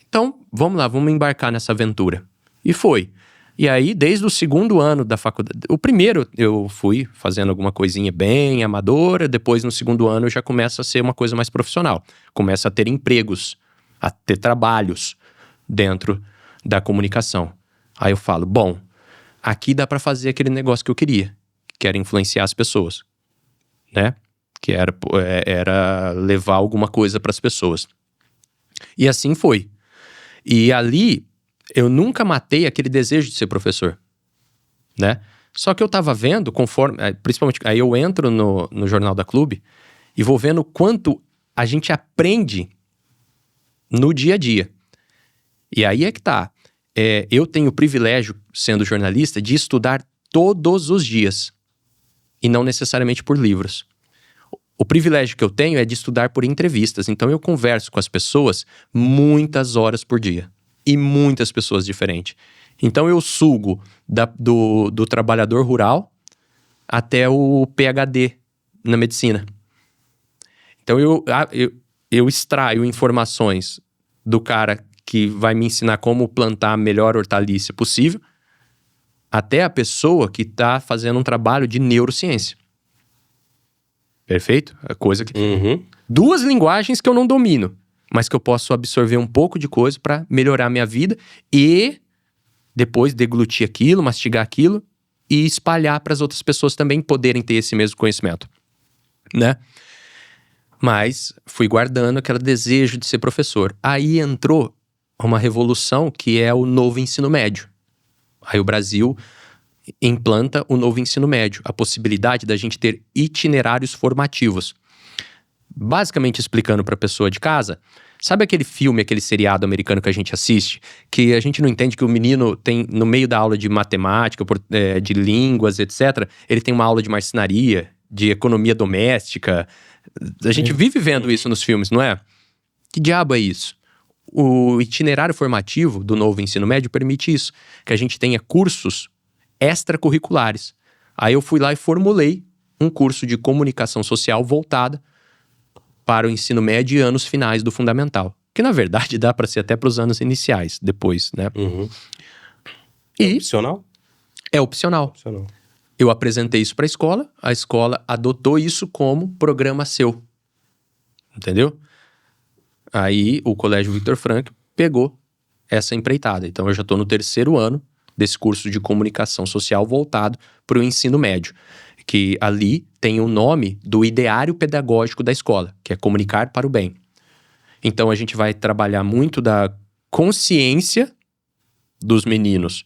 Então, vamos lá, vamos embarcar nessa aventura. E foi. E aí, desde o 2º ano da faculdade... O primeiro eu fui fazendo alguma coisinha bem amadora, depois no 2º ano já começa a ser uma coisa mais profissional. Começa a ter empregos, a ter trabalhos dentro da comunicação. Aí eu falo, bom, aqui dá pra fazer aquele negócio que eu queria, que era influenciar as pessoas, né? Que era levar alguma coisa pras pessoas. E assim foi. E ali, eu nunca matei aquele desejo de ser professor, né? Só que eu tava vendo, conforme... Principalmente, aí eu entro no Jornal da Clube e vou vendo quanto a gente aprende no dia a dia. E aí é que tá. eu tenho o privilégio, sendo jornalista, de estudar todos os dias. E não necessariamente por livros. O privilégio que eu tenho é de estudar por entrevistas. Então eu converso com as pessoas muitas horas por dia. E muitas pessoas diferentes. Então eu sugo do trabalhador rural até o PhD na medicina. Então eu extraio informações do cara que vai me ensinar como plantar a melhor hortaliça possível, até a pessoa que está fazendo um trabalho de neurociência. Perfeito? A coisa que... Duas linguagens que eu não domino, mas que eu posso absorver um pouco de coisa para melhorar a minha vida e depois deglutir aquilo, mastigar aquilo e espalhar para as outras pessoas também poderem ter esse mesmo conhecimento, né? Mas fui guardando aquele desejo de ser professor. Aí entrou uma revolução que é o novo ensino médio. Aí o Brasil implanta o novo ensino médio, a possibilidade da gente ter itinerários formativos. Basicamente explicando para a pessoa de casa, sabe aquele filme, aquele seriado americano que a gente assiste, que a gente não entende que o menino tem, no meio da aula de matemática, de línguas, etc., ele tem uma aula de marcenaria, de economia doméstica. A gente vive vendo isso nos filmes, não é? Que diabo é isso? O itinerário formativo do novo ensino médio permite isso, que a gente tenha cursos extracurriculares. Aí eu fui lá e formulei um curso de comunicação social voltada para o ensino médio e anos finais do fundamental. Que na verdade dá para ser até para os anos iniciais, depois, né? É opcional? É opcional. Eu apresentei isso para a escola adotou isso como programa seu. Entendeu? Aí o Colégio Victor Frankl pegou essa empreitada. Então eu já estou no 3º ano desse curso de comunicação social voltado para o ensino médio. Que ali tem o nome do ideário pedagógico da escola, que é comunicar para o bem. Então a gente vai trabalhar muito da consciência dos meninos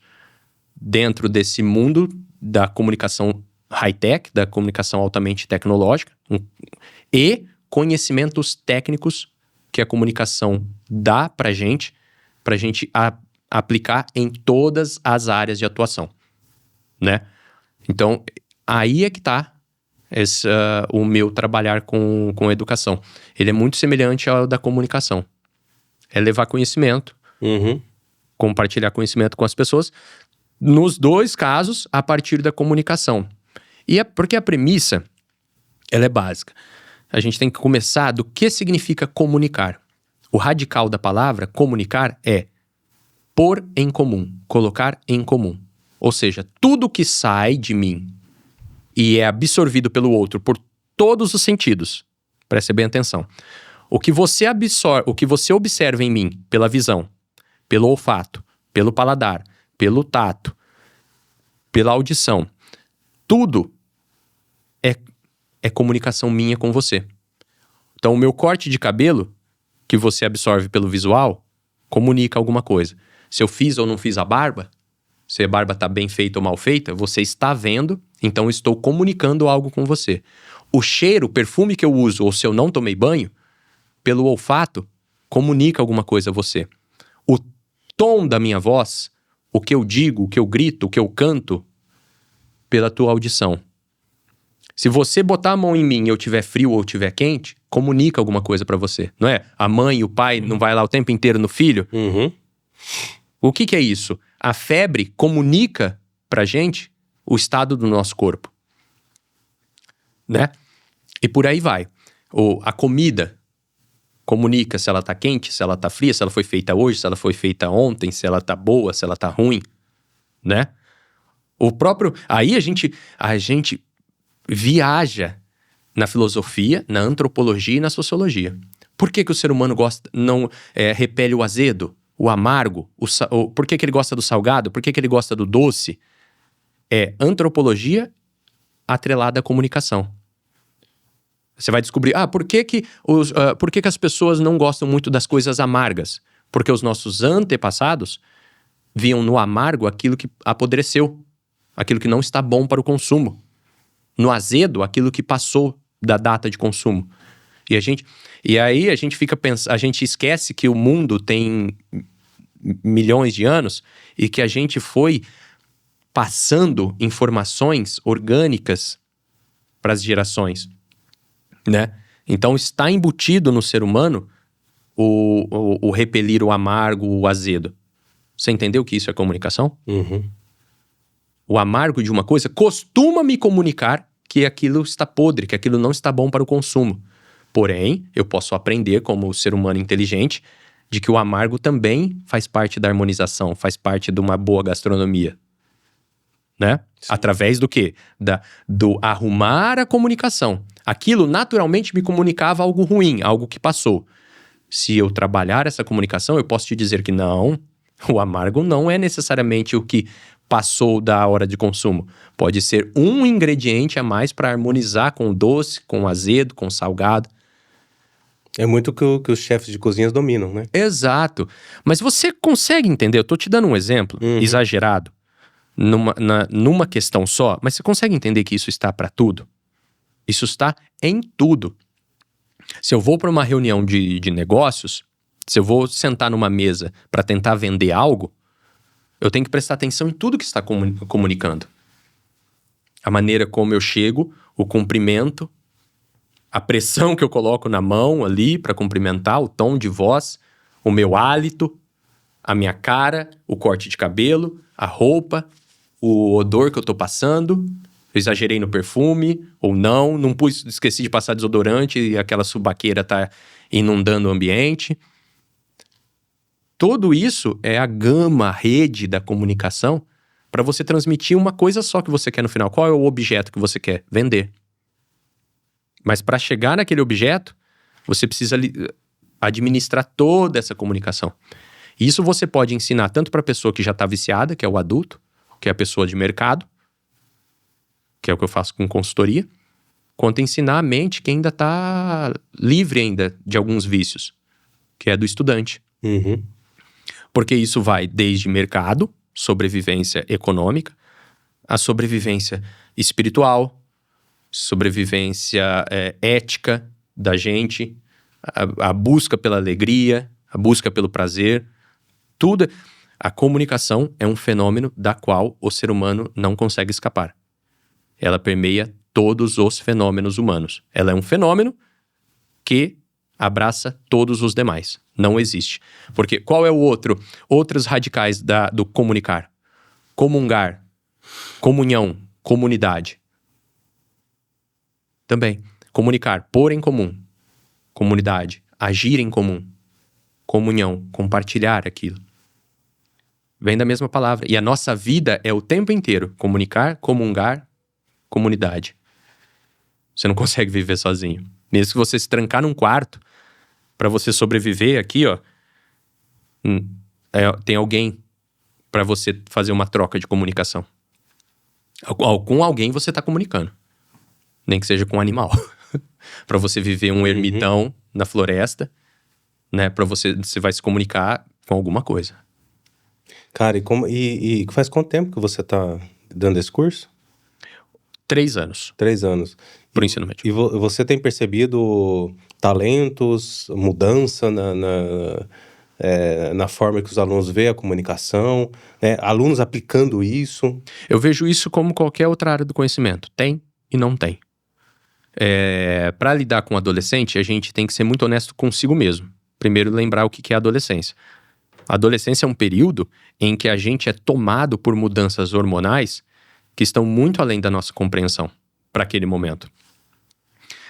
dentro desse mundo da comunicação high-tech, da comunicação altamente tecnológica, e conhecimentos técnicos que a comunicação dá pra gente aplicar em todas as áreas de atuação, né? Então, aí é que tá o meu trabalhar com educação. Ele é muito semelhante ao da comunicação. É levar conhecimento, compartilhar conhecimento com as pessoas, nos dois casos, a partir da comunicação. Porque a premissa, ela é básica. A gente tem que começar do que significa comunicar. O radical da palavra, comunicar, é pôr em comum, colocar em comum. Ou seja, tudo que sai de mim e é absorvido pelo outro por todos os sentidos, preste bem atenção. O que você observa em mim pela visão, pelo olfato, pelo paladar, pelo tato, pela audição, tudo é comunicação minha com você. Então, o meu corte de cabelo, que você absorve pelo visual, comunica alguma coisa. Se eu fiz ou não fiz a barba, se a barba está bem feita ou mal feita, você está vendo, então eu estou comunicando algo com você. O cheiro, o perfume que eu uso, ou se eu não tomei banho, pelo olfato, comunica alguma coisa a você. O tom da minha voz, o que eu digo, o que eu grito, o que eu canto, pela tua audição. Se você botar a mão em mim e eu tiver frio ou tiver quente, comunica alguma coisa pra você, não é? A mãe e o pai não vai lá o tempo inteiro no filho? O que é isso? A febre comunica pra gente o estado do nosso corpo, né? E por aí vai. A comida comunica se ela tá quente, se ela tá fria, se ela foi feita hoje, se ela foi feita ontem, se ela tá boa, se ela tá ruim, né? Aí a gente viaja na filosofia, na antropologia e na sociologia. Por que o ser humano repele o azedo, o amargo? Por que ele gosta do salgado? Por que ele gosta do doce? É antropologia atrelada à comunicação. Você vai descobrir, por que as pessoas não gostam muito das coisas amargas? Porque os nossos antepassados viam no amargo aquilo que apodreceu, aquilo que não está bom para o consumo. No azedo, aquilo que passou da data de consumo. E aí a gente fica pensando, a gente esquece que o mundo tem milhões de anos e que a gente foi passando informações orgânicas para as gerações, né? Então está embutido no ser humano o repelir o amargo, o azedo. Você entendeu que isso é comunicação? Uhum. O amargo de uma coisa costuma me comunicar que aquilo está podre, que aquilo não está bom para o consumo. Porém, eu posso aprender como ser humano inteligente de que o amargo também faz parte da harmonização, faz parte de uma boa gastronomia. Né? Através do quê? Do arrumar a comunicação. Aquilo naturalmente me comunicava algo ruim, algo que passou. Se eu trabalhar essa comunicação, eu posso te dizer que não, o amargo não é necessariamente o que passou da hora de consumo. Pode ser um ingrediente a mais para harmonizar com o doce, com o azedo, com o salgado. É muito que os chefes de cozinhas dominam, né? Exato. Mas você consegue entender? Eu tô te dando um exemplo exagerado, numa questão só, mas você consegue entender que isso está para tudo? Isso está em tudo. Se eu vou para uma reunião de negócios, se eu vou sentar numa mesa para tentar vender algo, eu tenho que prestar atenção em tudo que está comunicando. A maneira como eu chego, o cumprimento, a pressão que eu coloco na mão ali para cumprimentar, o tom de voz, o meu hálito, a minha cara, o corte de cabelo, a roupa, o odor que eu tô passando, eu exagerei no perfume ou não, esqueci de passar desodorante e aquela subaqueira tá inundando o ambiente. Tudo isso é a gama, a rede da comunicação para você transmitir uma coisa só que você quer no final. Qual é o objeto que você quer? Vender. Mas para chegar naquele objeto, você precisa administrar toda essa comunicação. E isso você pode ensinar tanto para a pessoa que já está viciada, que é o adulto, que é a pessoa de mercado, que é o que eu faço com consultoria, quanto ensinar a mente que ainda está livre ainda de alguns vícios, que é do estudante. Uhum. Porque isso vai desde mercado, sobrevivência econômica, a sobrevivência espiritual, sobrevivência ética da gente, a busca pela alegria, a busca pelo prazer, tudo. A comunicação é um fenômeno da qual o ser humano não consegue escapar. Ela permeia todos os fenômenos humanos. Ela é um fenômeno que abraça todos os demais. Não existe. Porque qual é outros radicais do comunicar? Comungar, comunhão, comunidade. Também. Comunicar, pôr em comum. Comunidade, agir em comum. Comunhão, compartilhar aquilo. Vem da mesma palavra. E a nossa vida é o tempo inteiro. Comunicar, comungar, comunidade. Você não consegue viver sozinho. Mesmo que você se trancar num quarto, para você sobreviver aqui, ó, tem alguém para você fazer uma troca de comunicação. Com alguém você tá comunicando. Nem que seja com um animal. Para você viver um ermitão na floresta, né? Para você vai se comunicar com alguma coisa. Cara, e faz quanto tempo que você tá dando esse curso? 3 anos. 3 anos. Pro ensino médio. E você tem percebido talentos, mudança na forma que os alunos veem a comunicação, né? Alunos aplicando isso? Eu vejo isso como qualquer outra área do conhecimento. Tem e não tem. Para lidar com o adolescente, a gente tem que ser muito honesto consigo mesmo. Primeiro, lembrar o que é a adolescência. A adolescência é um período em que a gente é tomado por mudanças hormonais que estão muito além da nossa compreensão para aquele momento.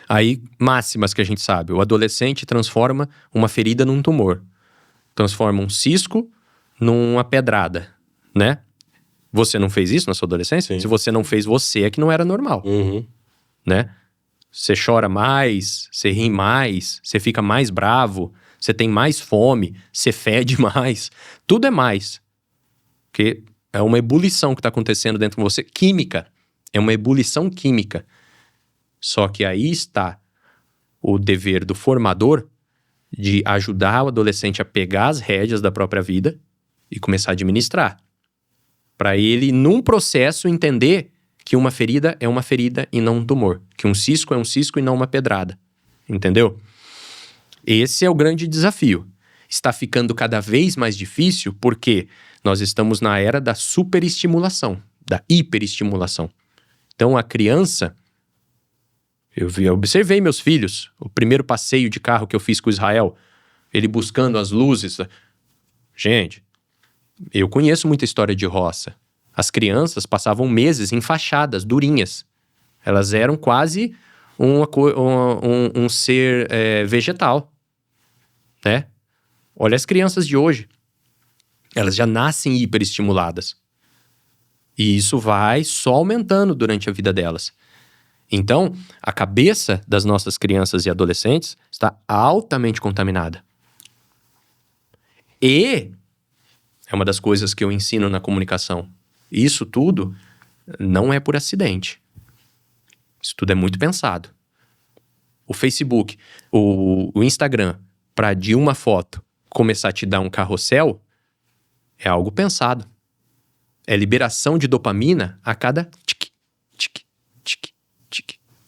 Aí, máximas que a gente sabe. O adolescente transforma uma ferida num tumor. Transforma um cisco numa pedrada, né? Você não fez isso na sua adolescência? Sim. Se você não fez, você é que não era normal, né? Você chora mais, você ri mais, você fica mais bravo, você tem mais fome, você fede mais. Tudo é mais. Porque é uma ebulição que está acontecendo dentro de você. Química. É uma ebulição química. Só que aí está o dever do formador de ajudar o adolescente a pegar as rédeas da própria vida e começar a administrar. Para ele, num processo, entender que uma ferida é uma ferida e não um tumor. Que um cisco é um cisco e não uma pedrada. Entendeu? Esse é o grande desafio. está ficando cada vez mais difícil porque nós estamos na era da superestimulação, da hiperestimulação. Então, a criança... Eu observei meus filhos, o primeiro passeio de carro que eu fiz com o Israel, ele buscando as luzes. Gente, eu conheço muita história de roça. As crianças passavam meses enfaixadas, durinhas. Elas eram quase um ser vegetal, né? Olha as crianças de hoje. Elas já nascem hiperestimuladas. E isso vai só aumentando durante a vida delas. Então, a cabeça das nossas crianças e adolescentes está altamente contaminada. E é uma das coisas que eu ensino na comunicação. Isso tudo não é por acidente. Isso tudo é muito pensado. O Facebook, o Instagram, para de uma foto começar a te dar um carrossel, é algo pensado. É liberação de dopamina a cada tique, tique, tique.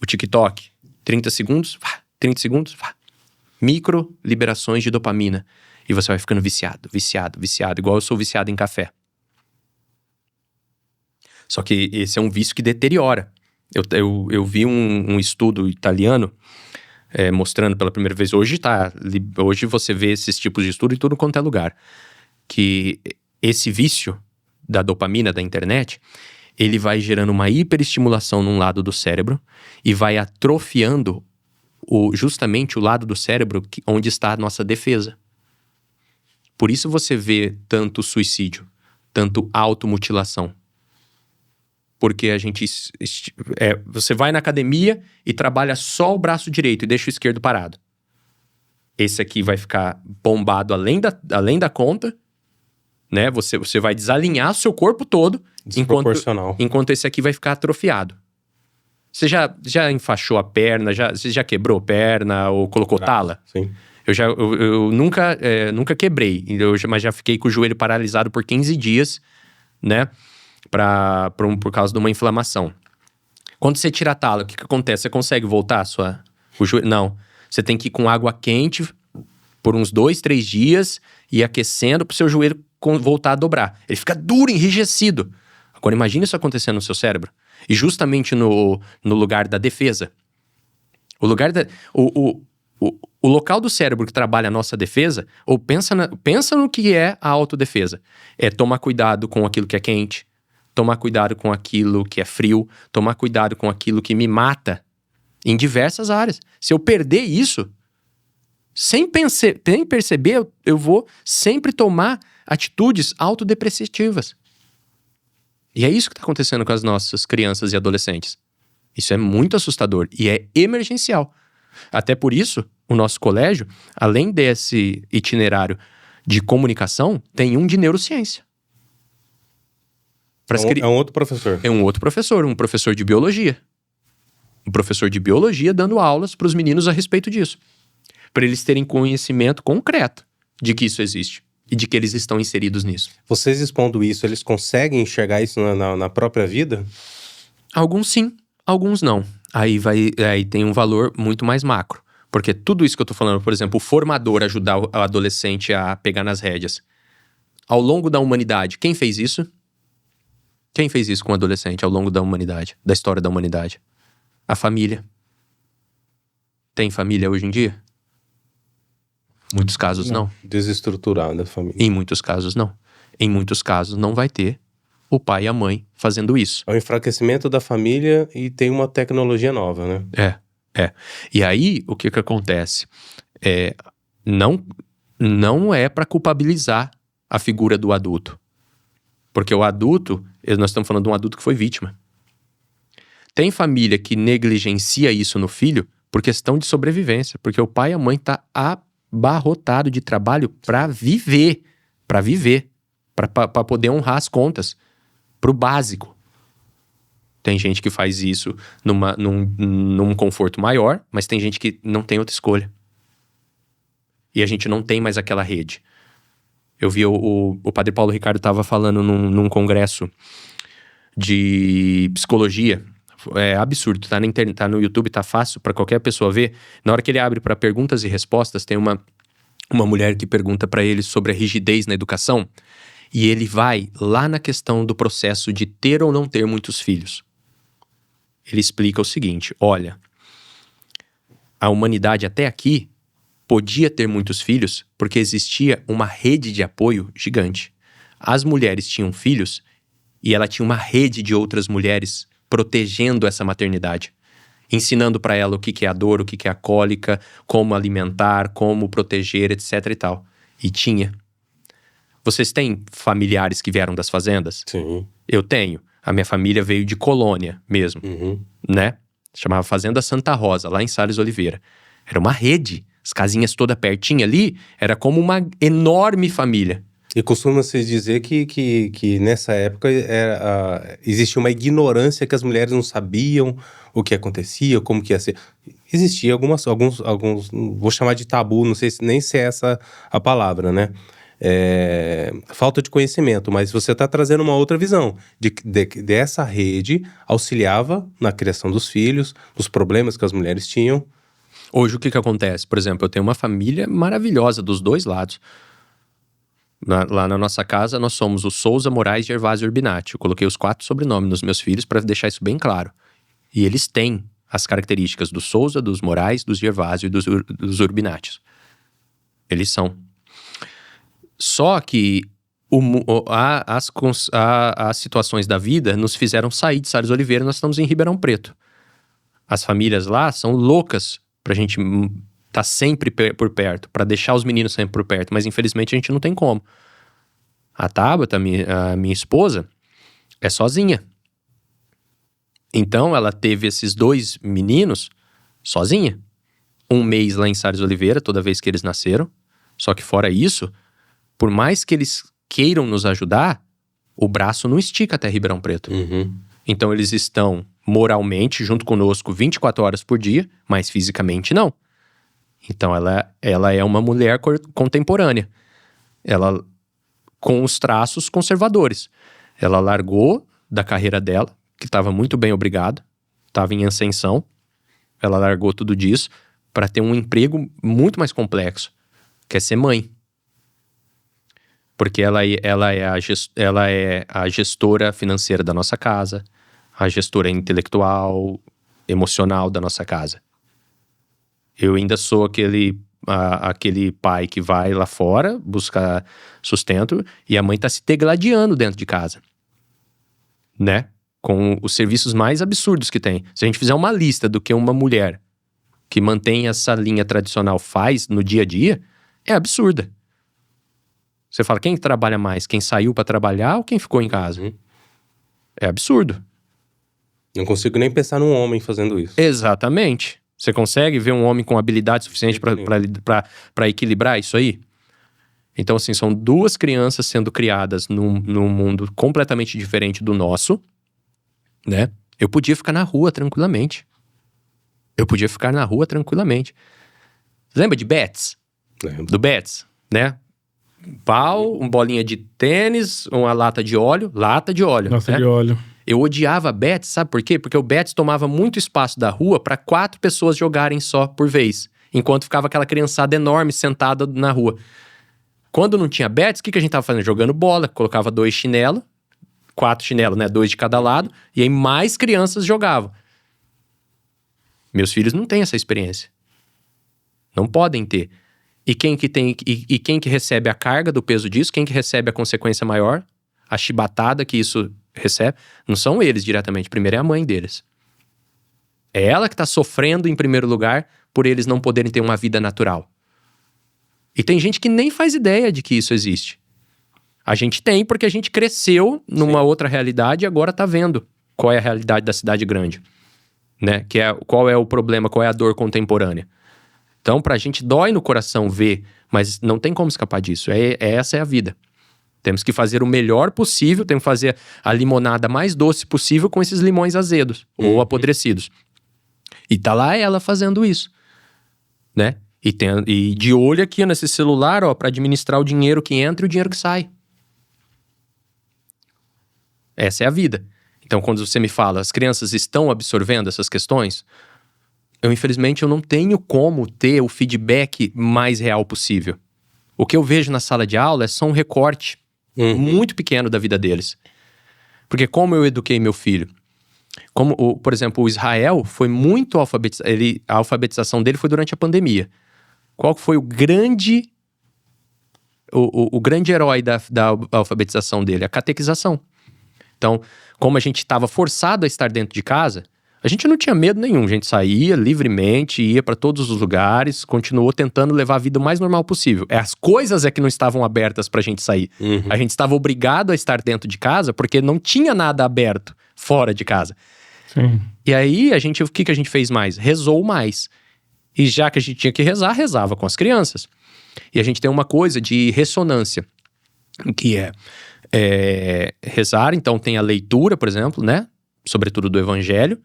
O TikTok, 30 segundos, 30 segundos, micro liberações de dopamina. E você vai ficando viciado, igual eu sou viciado em café. Só que esse é um vício que deteriora. Eu vi um estudo italiano mostrando pela primeira vez, hoje você vê esses tipos de estudo em tudo quanto é lugar, que esse vício da dopamina da internet, ele vai gerando uma hiperestimulação num lado do cérebro e vai atrofiando justamente o lado do cérebro onde está a nossa defesa. Por isso você vê tanto suicídio, tanto automutilação. Porque a gente... você vai na academia e trabalha só o braço direito e deixa o esquerdo parado. Esse aqui vai ficar bombado além da conta, né? Você vai desalinhar o seu corpo todo enquanto esse aqui vai ficar atrofiado. Você já enfaixou a perna? Você já quebrou a perna ou colocou tala? Sim. Eu nunca quebrei, mas já fiquei com o joelho paralisado por 15 dias, né? Por causa de uma inflamação. Quando você tira a tala, o que acontece? Você consegue voltar o joelho? Não. Você tem que ir com água quente por uns 2, 3 dias e aquecendo pro seu joelho voltar a dobrar. Ele fica duro, enrijecido. Agora imagine isso acontecendo no seu cérebro. E justamente no lugar da defesa. O local do cérebro que trabalha a nossa defesa, ou pensa no que é a autodefesa. É tomar cuidado com aquilo que é quente, tomar cuidado com aquilo que é frio, tomar cuidado com aquilo que me mata em diversas áreas. Se eu perder isso, sem perceber, eu vou sempre tomar atitudes autodepreciativas. E é isso que está acontecendo com as nossas crianças e adolescentes. Isso é muito assustador e é emergencial. Até por isso, o nosso colégio, além desse itinerário de comunicação, tem um de neurociência. É um outro professor. É um outro professor, um professor de biologia. Um professor de biologia dando aulas para os meninos a respeito disso. Para eles terem conhecimento concreto de que isso existe e de que eles estão inseridos nisso. Vocês expondo isso, eles conseguem enxergar isso na própria vida? Alguns sim, alguns não. Aí tem um valor muito mais macro. Porque tudo isso que eu tô falando, por exemplo, o formador ajudar o adolescente a pegar nas rédeas. Ao longo da humanidade, quem fez isso? Quem fez isso com o adolescente ao longo da humanidade, da história da humanidade? A família. Tem família hoje em dia? Muitos casos não. Desestruturada a família. Em muitos casos não. Em muitos casos não vai ter o pai e a mãe fazendo isso. É o enfraquecimento da família e tem uma tecnologia nova, né? É. E aí, o que acontece? Não é para culpabilizar a figura do adulto. Porque o adulto, nós estamos falando de um adulto que foi vítima. Tem família que negligencia isso no filho por questão de sobrevivência. Porque o pai e a mãe tá abarrotado de trabalho para viver. Para poder honrar as contas. Pro básico. Tem gente que faz isso num conforto maior, mas tem gente que não tem outra escolha. E a gente não tem mais aquela rede. Eu vi o padre Paulo Ricardo estava falando num congresso de psicologia. É absurdo, tá na internet, tá no YouTube, tá fácil para qualquer pessoa ver. Na hora que ele abre para perguntas e respostas, tem uma mulher que pergunta para ele sobre a rigidez na educação, e ele vai lá na questão do processo de ter ou não ter muitos filhos. Ele explica o seguinte: olha, a humanidade até aqui podia ter muitos filhos porque existia uma rede de apoio gigante. As mulheres tinham filhos e ela tinha uma rede de outras mulheres protegendo essa maternidade, ensinando para ela o que é a dor, o que é a cólica, como alimentar, como proteger, etc e tal. E tinha. Vocês têm familiares que vieram das fazendas? Sim. Eu tenho. A minha família veio de colônia mesmo, né? Chamava Fazenda Santa Rosa, lá em Sales Oliveira. Era uma rede. As casinhas toda pertinho ali, era como uma enorme família. E costuma-se dizer que nessa época existia uma ignorância, que as mulheres não sabiam o que acontecia, como que ia ser. Existia alguns, vou chamar de tabu, não sei nem se é essa a palavra, né? Falta de conhecimento, mas você está trazendo uma outra visão dessa rede auxiliava na criação dos filhos, dos problemas que as mulheres tinham. Hoje o que acontece? Por exemplo, eu tenho uma família maravilhosa dos dois lados. Lá na nossa casa nós somos o Souza, Moraes, Gervásio e Urbinati. Eu coloquei os 4 sobrenomes nos meus filhos para deixar isso bem claro. E eles têm as características do Souza, dos Moraes, dos Gervásio e dos Urbinatis. Eles são. Só que as situações da vida nos fizeram sair de Sales Oliveira e nós estamos em Ribeirão Preto. As famílias lá são loucas pra gente tá sempre por perto, pra deixar os meninos sempre por perto, mas infelizmente a gente não tem como. A Tabata, a minha esposa, é sozinha. Então ela teve esses 2 meninos sozinha. 1 mês lá em Sales Oliveira, toda vez que eles nasceram. Só que fora isso, por mais que eles queiram nos ajudar, o braço não estica até Ribeirão Preto. Então eles estão moralmente junto conosco 24 horas por dia, mas fisicamente não. Então ela é uma mulher contemporânea. Ela com os traços conservadores. Ela largou da carreira dela, que estava muito bem, obrigado, estava em ascensão. Ela largou tudo disso para ter um emprego muito mais complexo, que é ser mãe. Porque ela é a gestora financeira da nossa casa, a gestora intelectual, emocional da nossa casa. Eu ainda sou aquele pai que vai lá fora buscar sustento e a mãe tá se degladiando dentro de casa, né? Com os serviços mais absurdos que tem. Se a gente fizer uma lista do que uma mulher que mantém essa linha tradicional faz no dia a dia, é absurda. Você fala, quem trabalha mais? Quem saiu pra trabalhar ou quem ficou em casa? É absurdo. Não consigo nem pensar num homem fazendo isso. Exatamente. Você consegue ver um homem com habilidade suficiente para equilibrar isso aí? Então, assim, são 2 crianças sendo criadas num mundo completamente diferente do nosso, né? Eu podia ficar na rua tranquilamente. Lembra de Betts? Lembro. Do Betts, né? Pau, uma bolinha de tênis, uma lata de óleo. Lata né? de óleo. Eu odiava Betts, sabe por quê? Porque o Betts tomava muito espaço da rua para 4 pessoas jogarem só por vez, enquanto ficava aquela criançada enorme sentada na rua. Quando não tinha Betts, o que a gente tava fazendo? Jogando bola, colocava 2 chinelos, 4 chinelos, né? 2 de cada lado, e aí mais crianças jogavam. Meus filhos não têm essa experiência. Não podem ter. E quem que recebe a carga do peso disso? Quem que recebe a consequência maior? A chibatada que isso recebe? Não são eles diretamente. Primeiro é a mãe deles. É ela que tá sofrendo em primeiro lugar por eles não poderem ter uma vida natural. E tem gente que nem faz ideia de que isso existe. A gente tem porque a gente cresceu numa outra realidade e agora tá vendo qual é a realidade da cidade grande, né? Qual é o problema, qual é a dor contemporânea. Então, pra gente dói no coração ver, mas não tem como escapar disso. Essa é a vida. Temos que fazer o melhor possível, temos que fazer a limonada mais doce possível com esses limões azedos ou apodrecidos. E tá lá ela fazendo isso, né? E de olho aqui nesse celular, ó, pra administrar o dinheiro que entra e o dinheiro que sai. Essa é a vida. Então, quando você me fala, as crianças estão absorvendo essas questões, infelizmente, eu não tenho como ter o feedback mais real possível. O que eu vejo na sala de aula é só um recorte muito pequeno da vida deles. Porque como eu eduquei meu filho? Por exemplo, o Israel foi muito alfabetizado. A alfabetização dele foi durante a pandemia. Qual foi o grande herói da alfabetização dele? A catequização. Então, como a gente estava forçado a estar dentro de casa, a gente não tinha medo nenhum. A gente saía livremente, ia para todos os lugares, continuou tentando levar a vida o mais normal possível. As coisas é que não estavam abertas para a gente sair. A gente estava obrigado a estar dentro de casa porque não tinha nada aberto fora de casa. Sim. E aí, o que a gente fez mais? Rezou mais. E já que a gente tinha que rezar, rezava com as crianças. E a gente tem uma coisa de ressonância, que é rezar. Então tem a leitura, por exemplo, né? Sobretudo do Evangelho.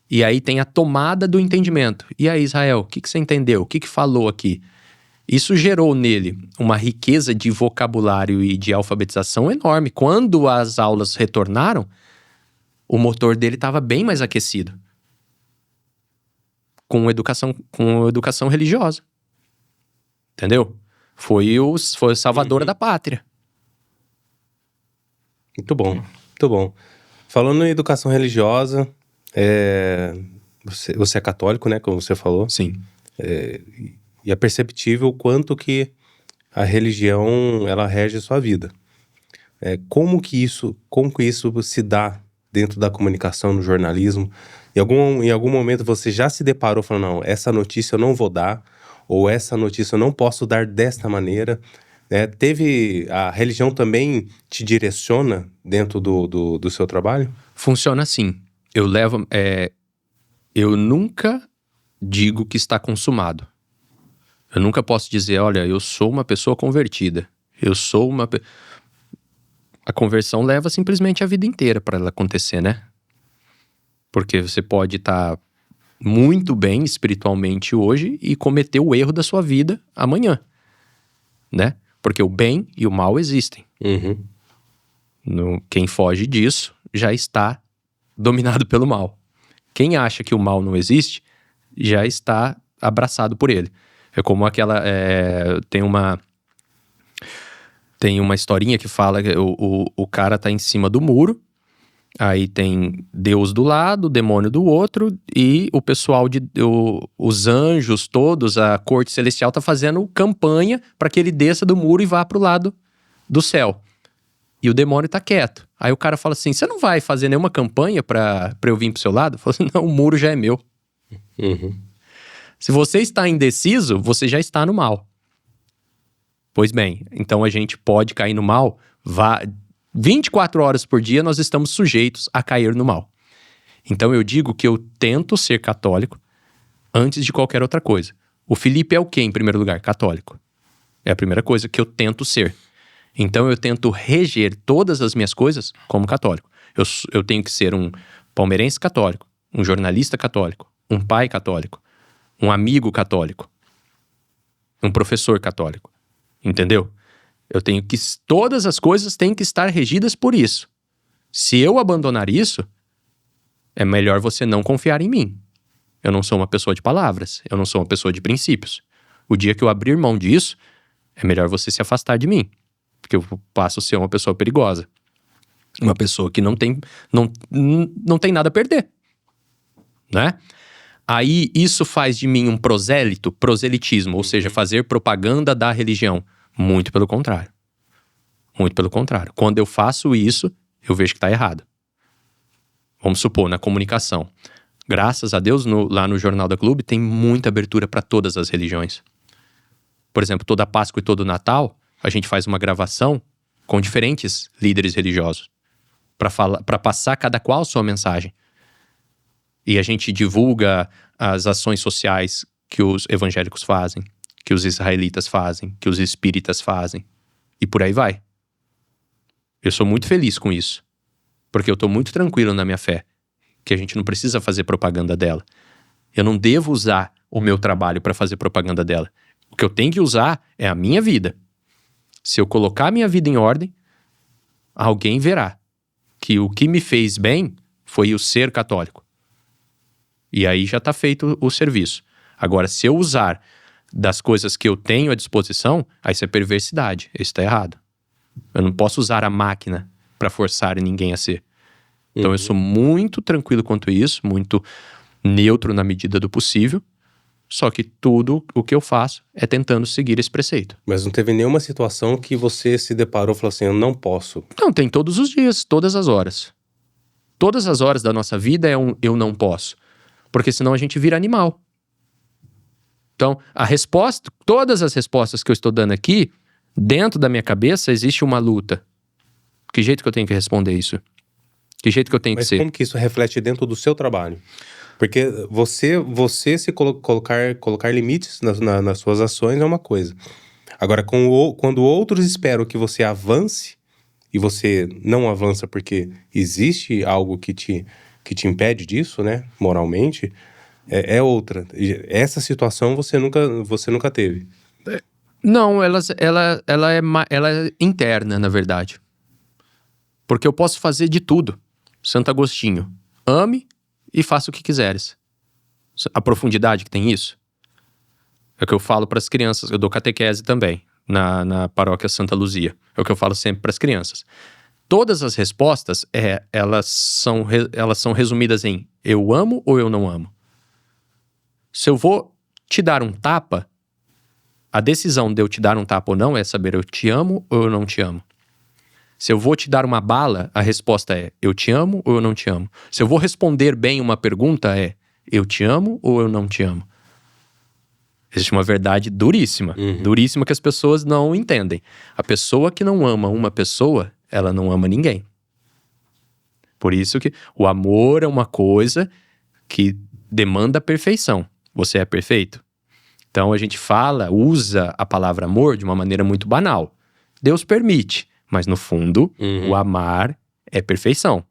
E aí tem a tomada do entendimento. E aí, Israel, o que você entendeu? O que falou aqui? Isso gerou nele uma riqueza de vocabulário e de alfabetização enorme. Quando as aulas retornaram, o motor dele estava bem mais aquecido. Com educação religiosa. Entendeu? Foi a salvadora da pátria. Muito bom, muito bom. Falando em educação religiosa, você é católico, né? Como você falou. Sim. E é perceptível o quanto que a religião, ela rege a sua vida. Como que isso se dá dentro da comunicação, no jornalismo? Em algum momento você já se deparou falando, não, essa notícia eu não vou dar, ou essa notícia eu não posso dar desta maneira, né? A religião também te direciona dentro do seu trabalho? Funciona assim. Eu nunca digo que está consumado. Eu nunca posso dizer, olha, eu sou uma pessoa convertida. A conversão leva simplesmente a vida inteira para ela acontecer, né? Porque você pode estar muito bem espiritualmente hoje e cometer o erro da sua vida amanhã, né? Porque o bem e o mal existem. Quem foge disso já está dominado pelo mal. Quem acha que o mal não existe, já está abraçado por ele. É como aquela... Tem uma historinha que fala que o cara tá em cima do muro, aí tem Deus do lado, o demônio do outro, e o pessoal, os anjos todos, a corte celestial tá fazendo campanha para que ele desça do muro e vá pro lado do céu. E o demônio tá quieto. Aí o cara fala assim, você não vai fazer nenhuma campanha pra eu vir pro seu lado? Fala assim, não, o muro já é meu. Se você está indeciso, você já está no mal. Pois bem, então a gente pode cair no mal. 24 horas por dia nós estamos sujeitos a cair no mal. Então eu digo que eu tento ser católico antes de qualquer outra coisa. O Felipe é o quê, em primeiro lugar? Católico. É a primeira coisa que eu tento ser. Então eu tento reger todas as minhas coisas como católico. Eu tenho que ser um palmeirense católico, um jornalista católico, um pai católico, um amigo católico, um professor católico. Entendeu? Todas as coisas têm que estar regidas por isso. Se eu abandonar isso, é melhor você não confiar em mim. Eu não sou uma pessoa de palavras, eu não sou uma pessoa de princípios. O dia que eu abrir mão disso, é melhor você se afastar de mim. Porque eu passo a ser uma pessoa perigosa. Uma pessoa que não tem nada a perder. Né? Aí isso faz de mim um proselitismo, ou seja, fazer propaganda da religião. Muito pelo contrário. Muito pelo contrário. Quando eu faço isso, eu vejo que está errado. Vamos supor, na comunicação. Graças a Deus, lá no Jornal da Clube, tem muita abertura para todas as religiões. Por exemplo, toda Páscoa e todo Natal, a gente faz uma gravação com diferentes líderes religiosos para passar cada qual sua mensagem. E a gente divulga as ações sociais que os evangélicos fazem, que os israelitas fazem, que os espíritas fazem. E por aí vai. Eu sou muito feliz com isso. Porque eu estou muito tranquilo na minha fé. Que a gente não precisa fazer propaganda dela. Eu não devo usar o meu trabalho para fazer propaganda dela. O que eu tenho que usar é a minha vida. Se eu colocar a minha vida em ordem, alguém verá que o que me fez bem foi o ser católico. E aí já está feito o serviço. Agora, se eu usar das coisas que eu tenho à disposição, aí isso é perversidade. Isso tá errado. Eu não posso usar a máquina para forçar ninguém a ser. Então eu sou muito tranquilo quanto isso, muito neutro na medida do possível. Só que tudo o que eu faço é tentando seguir esse preceito. Mas não teve nenhuma situação que você se deparou e falou assim, eu não posso. Não, tem todos os dias, todas as horas. Todas as horas da nossa vida é um eu não posso. Porque senão a gente vira animal. Então, a resposta, todas as respostas que eu estou dando aqui, dentro da minha cabeça existe uma luta. Que jeito que eu tenho que responder isso? Que jeito que eu tenho que ser? Mas como que isso reflete dentro do seu trabalho? Porque você se colocar limites nas suas ações é uma coisa. Agora, quando outros esperam que você avance, e você não avança porque existe algo que te impede disso, né? Moralmente, é outra. Essa situação você nunca teve. Não, ela é interna, na verdade. Porque eu posso fazer de tudo. Santo Agostinho, ame e faça o que quiseres. A profundidade que tem isso. É o que eu falo para as crianças. Eu dou catequese também, na paróquia Santa Luzia. É o que eu falo sempre para as crianças. Todas as respostas, elas são resumidas em eu amo ou eu não amo. Se eu vou te dar um tapa, a decisão de eu te dar um tapa ou não é saber eu te amo ou eu não te amo. Se eu vou te dar uma bala, a resposta é eu te amo ou eu não te amo. Se eu vou responder bem uma pergunta é eu te amo ou eu não te amo. Existe uma verdade duríssima, duríssima que as pessoas não entendem. A pessoa que não ama uma pessoa, ela não ama ninguém. Por isso que o amor é uma coisa que demanda perfeição. Você é perfeito? Então a gente usa a palavra amor de uma maneira muito banal. Deus permite. Mas no fundo, o amar é perfeição.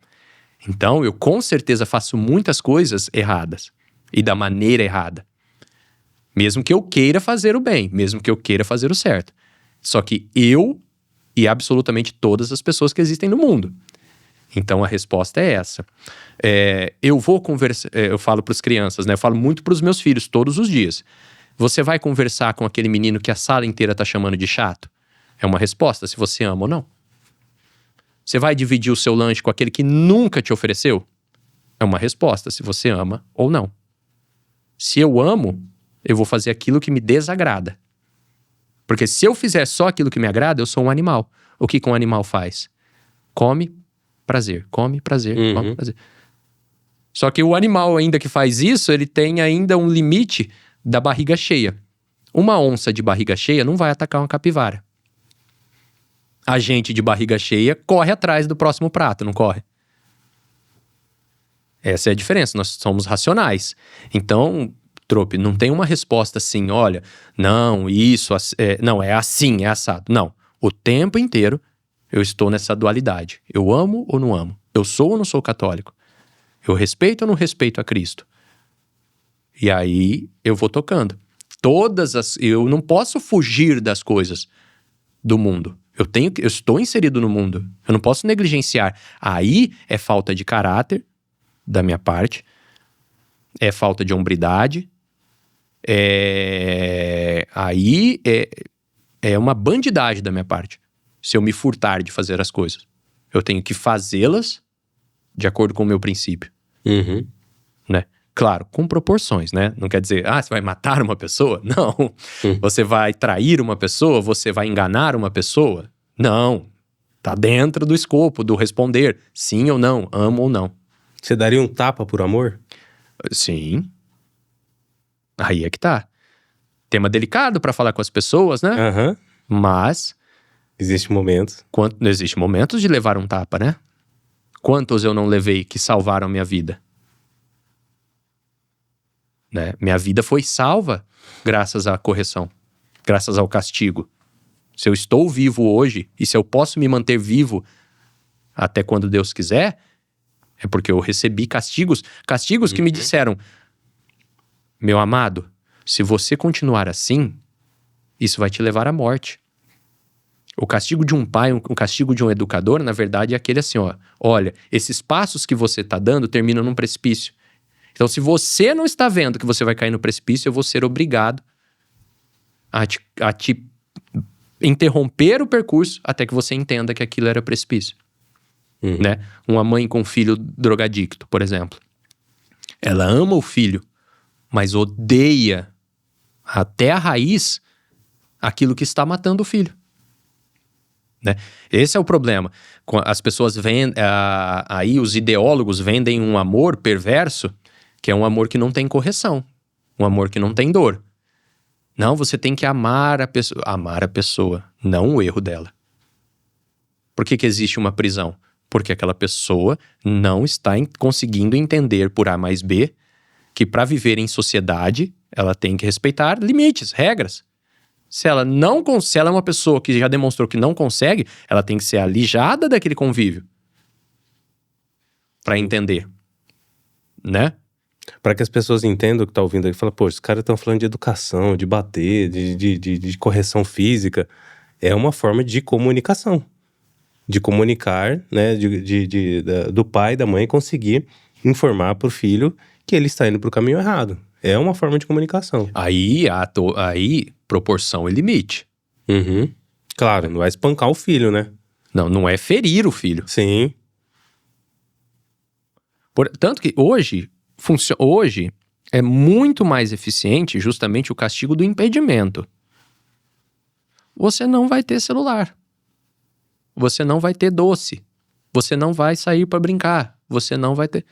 Então, eu com certeza faço muitas coisas erradas. E da maneira errada. Mesmo que eu queira fazer o bem. Mesmo que eu queira fazer o certo. Só que eu e absolutamente todas as pessoas que existem no mundo. Então, a resposta é essa. Eu vou conversar... eu falo para as crianças, né? Eu falo muito para os meus filhos todos os dias. Você vai conversar com aquele menino que a sala inteira está chamando de chato? É uma resposta, se você ama ou não. Você vai dividir o seu lanche com aquele que nunca te ofereceu? É uma resposta, se você ama ou não. Se eu amo, eu vou fazer aquilo que me desagrada. Porque se eu fizer só aquilo que me agrada, eu sou um animal. O que um animal faz? Come, prazer. Come, prazer, come, prazer. Só que o animal ainda que faz isso, ele tem ainda um limite da barriga cheia. Uma onça de barriga cheia não vai atacar uma capivara. A gente de barriga cheia corre atrás do próximo prato, não corre? Essa é a diferença, nós somos racionais. Então, Trope, não tem uma resposta assim, olha, não, isso, não, é assim, é assado. Não, o tempo inteiro eu estou nessa dualidade. Eu amo ou não amo? Eu sou ou não sou católico? Eu respeito ou não respeito a Cristo? E aí eu vou tocando. Eu não posso fugir das coisas do mundo. Eu estou inserido no mundo. Eu não posso negligenciar. Aí é falta de caráter da minha parte. É falta de hombridade. Aí é uma bandidagem da minha parte. Se eu me furtar de fazer as coisas. Eu tenho que fazê-las de acordo com o meu princípio. Né? Claro, com proporções, né? Não quer dizer, você vai matar uma pessoa? Não. Você vai trair uma pessoa? Você vai enganar uma pessoa? Não. Tá dentro do escopo do responder sim ou não, amo ou não. Você daria um tapa por amor? Sim. Aí é que tá. Tema delicado pra falar com as pessoas, né? Mas... Existem momentos. Existem momentos de levar um tapa, né? Quantos eu não levei que salvaram minha vida? Né? Minha vida foi salva graças à correção, graças ao castigo. Se eu estou vivo hoje e se eu posso me manter vivo até quando Deus quiser, é porque eu recebi castigos que me disseram, meu amado, se você continuar assim, isso vai te levar à morte. O castigo de um pai, o castigo de um educador, na verdade, é aquele assim, olha, esses passos que você está dando terminam num precipício. Então, se você não está vendo que você vai cair no precipício, eu vou ser obrigado a te interromper o percurso até que você entenda que aquilo era precipício. Né? Uma mãe com um filho drogadicto, por exemplo. Ela ama o filho, mas odeia até a raiz aquilo que está matando o filho. Né? Esse é o problema. As pessoas vendem, aí os ideólogos vendem um amor perverso, que é um amor que não tem correção, um amor que não tem dor. Não, você tem que amar a pessoa, não o erro dela. Por que existe uma prisão? Porque aquela pessoa não está conseguindo entender por A mais B que para viver em sociedade, ela tem que respeitar limites, regras. Se ela é uma pessoa que já demonstrou que não consegue, ela tem que ser alijada daquele convívio para entender, né? Para que as pessoas entendam o que tá ouvindo aí, fala, pô, os caras estão falando de educação, de bater, de correção física. É uma forma de comunicação. De comunicar, né, do pai e da mãe conseguir informar pro filho que ele está indo pro caminho errado. É uma forma de comunicação. Aí proporção e limite. Claro, não vai espancar o filho, né? Não é ferir o filho. Sim. Tanto que hoje é muito mais eficiente justamente o castigo do impedimento. Você não vai ter celular. Você não vai ter doce. Você não vai sair para brincar. Você não vai ter...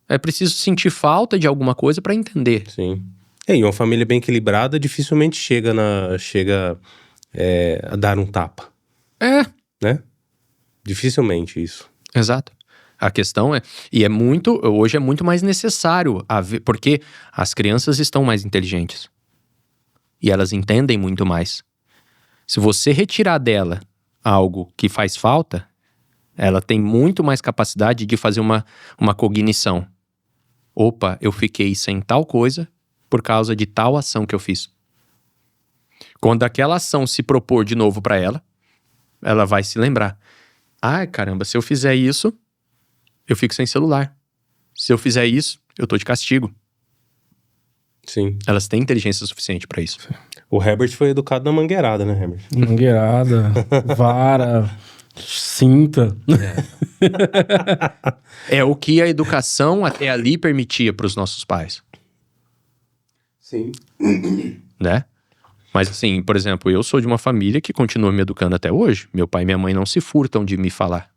É preciso sentir falta de alguma coisa para entender. Sim. E uma família bem equilibrada dificilmente chega a dar um tapa. Né? Dificilmente isso. Exato. A questão é... Hoje é muito mais necessário porque as crianças estão mais inteligentes. E elas entendem muito mais. Se você retirar dela algo que faz falta, ela tem muito mais capacidade de fazer uma cognição. Opa, eu fiquei sem tal coisa por causa de tal ação que eu fiz. Quando aquela ação se propor de novo para ela, ela vai se lembrar. Ai, caramba, se eu fizer isso, eu fico sem celular. Se eu fizer isso, eu tô de castigo. Sim. Elas têm inteligência suficiente para isso. O Herbert foi educado na mangueirada, né, Herbert? Mangueirada, vara, cinta. É o que a educação até ali permitia para os nossos pais. Sim. Né? Mas assim, por exemplo, eu sou de uma família que continua me educando até hoje. Meu pai e minha mãe não se furtam de me falar.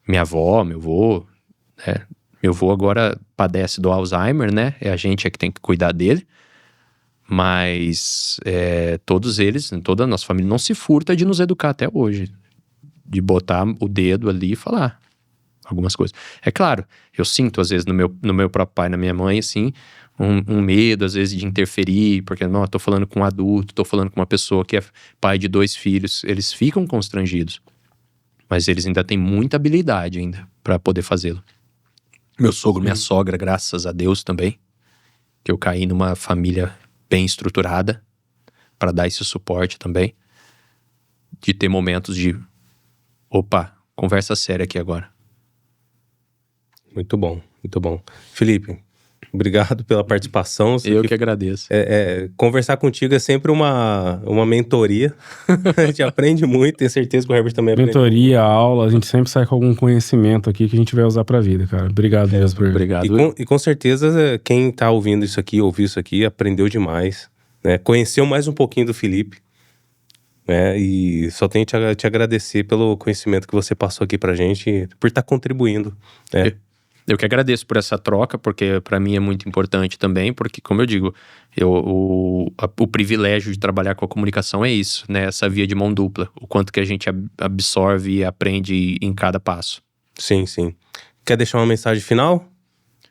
Minha avó, meu avô, né? Meu avô agora padece do Alzheimer, né? A gente que tem que cuidar dele. Mas todos eles, toda a nossa família não se furta de nos educar até hoje. De botar o dedo ali e falar algumas coisas. É claro, eu sinto às vezes no meu próprio pai, na minha mãe, assim, um medo às vezes de interferir, porque não, eu tô falando com um adulto, tô falando com uma pessoa que é pai de 2 filhos, eles ficam constrangidos. Mas eles ainda têm muita habilidade ainda para poder fazê-lo. Meu sogro, minha sogra, graças a Deus também, que eu caí numa família bem estruturada para dar esse suporte também, de ter momentos de opa, conversa séria aqui agora. Muito bom, muito bom. Felipe, obrigado pela participação. Eu que agradeço. Conversar contigo é sempre uma mentoria. A gente aprende muito, tenho certeza que o Herbert também aprende. Mentoria, aula, a gente sempre sai com algum conhecimento aqui que a gente vai usar pra vida, cara. Obrigado mesmo por... Obrigado. E com certeza quem tá ouvindo isso aqui, ouviu isso aqui, aprendeu demais, né? Conheceu mais um pouquinho do Felipe, né? E só tenho te agradecer pelo conhecimento que você passou aqui pra gente, por estar contribuindo, né? Eu que agradeço por essa troca, porque para mim é muito importante também, porque, como eu digo, o privilégio de trabalhar com a comunicação é isso, né? Essa via de mão dupla, o quanto que a gente absorve e aprende em cada passo. Sim, sim. Quer deixar uma mensagem final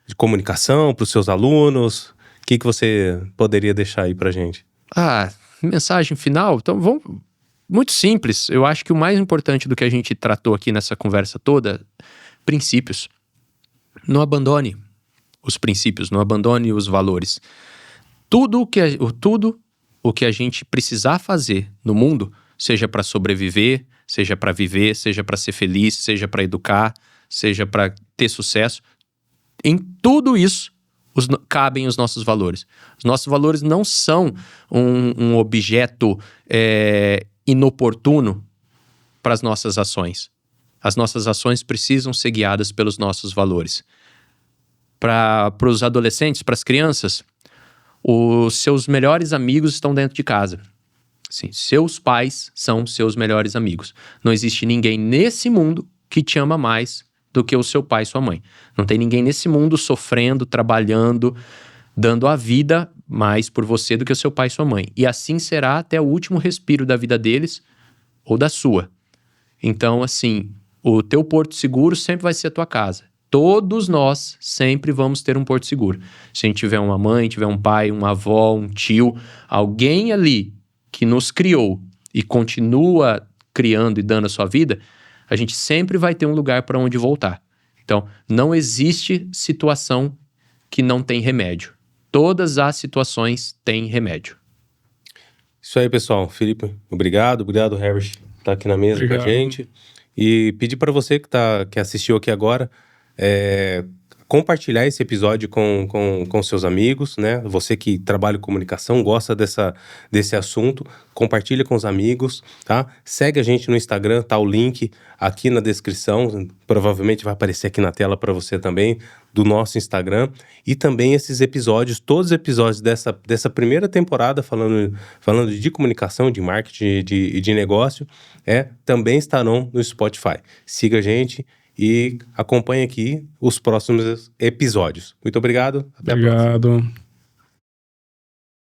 de comunicação para os seus alunos? O que você poderia deixar aí pra gente? Mensagem final? Então, vamos... Muito simples. Eu acho que o mais importante do que a gente tratou aqui nessa conversa toda, princípios. Não abandone os princípios, não abandone os valores. Tudo o que a gente precisar fazer no mundo, seja para sobreviver, seja para viver, seja para ser feliz, seja para educar, seja para ter sucesso, em tudo isso, cabem os nossos valores. Os nossos valores não são um objeto inoportuno para as nossas ações. As nossas ações precisam ser guiadas pelos nossos valores. Para os adolescentes, para as crianças, os seus melhores amigos estão dentro de casa. Sim, seus pais são seus melhores amigos. Não existe ninguém nesse mundo que te ama mais do que o seu pai e sua mãe. Não tem ninguém nesse mundo sofrendo, trabalhando, dando a vida mais por você do que o seu pai e sua mãe. E assim será até o último respiro da vida deles ou da sua. Então, assim, o teu porto seguro sempre vai ser a tua casa. Todos nós sempre vamos ter um porto seguro. Se a gente tiver uma mãe, tiver um pai, uma avó, um tio, alguém ali que nos criou e continua criando e dando a sua vida, a gente sempre vai ter um lugar para onde voltar. Então, não existe situação que não tem remédio. Todas as situações têm remédio. Isso aí, pessoal. Felipe, obrigado. Obrigado, Herbert, por estar aqui na mesa com a gente. E pedir para você que assistiu aqui agora, compartilhar esse episódio com seus amigos, né? Você que trabalha em comunicação, gosta desse assunto, compartilha com os amigos, tá? Segue a gente no Instagram, tá o link aqui na descrição, provavelmente vai aparecer aqui na tela para você também, do nosso Instagram. E também esses episódios, todos os episódios dessa primeira temporada, falando de comunicação, de marketing e de negócio, também estarão no Spotify. Siga a gente e acompanhe aqui os próximos episódios. Muito obrigado. Até a próxima. Obrigado.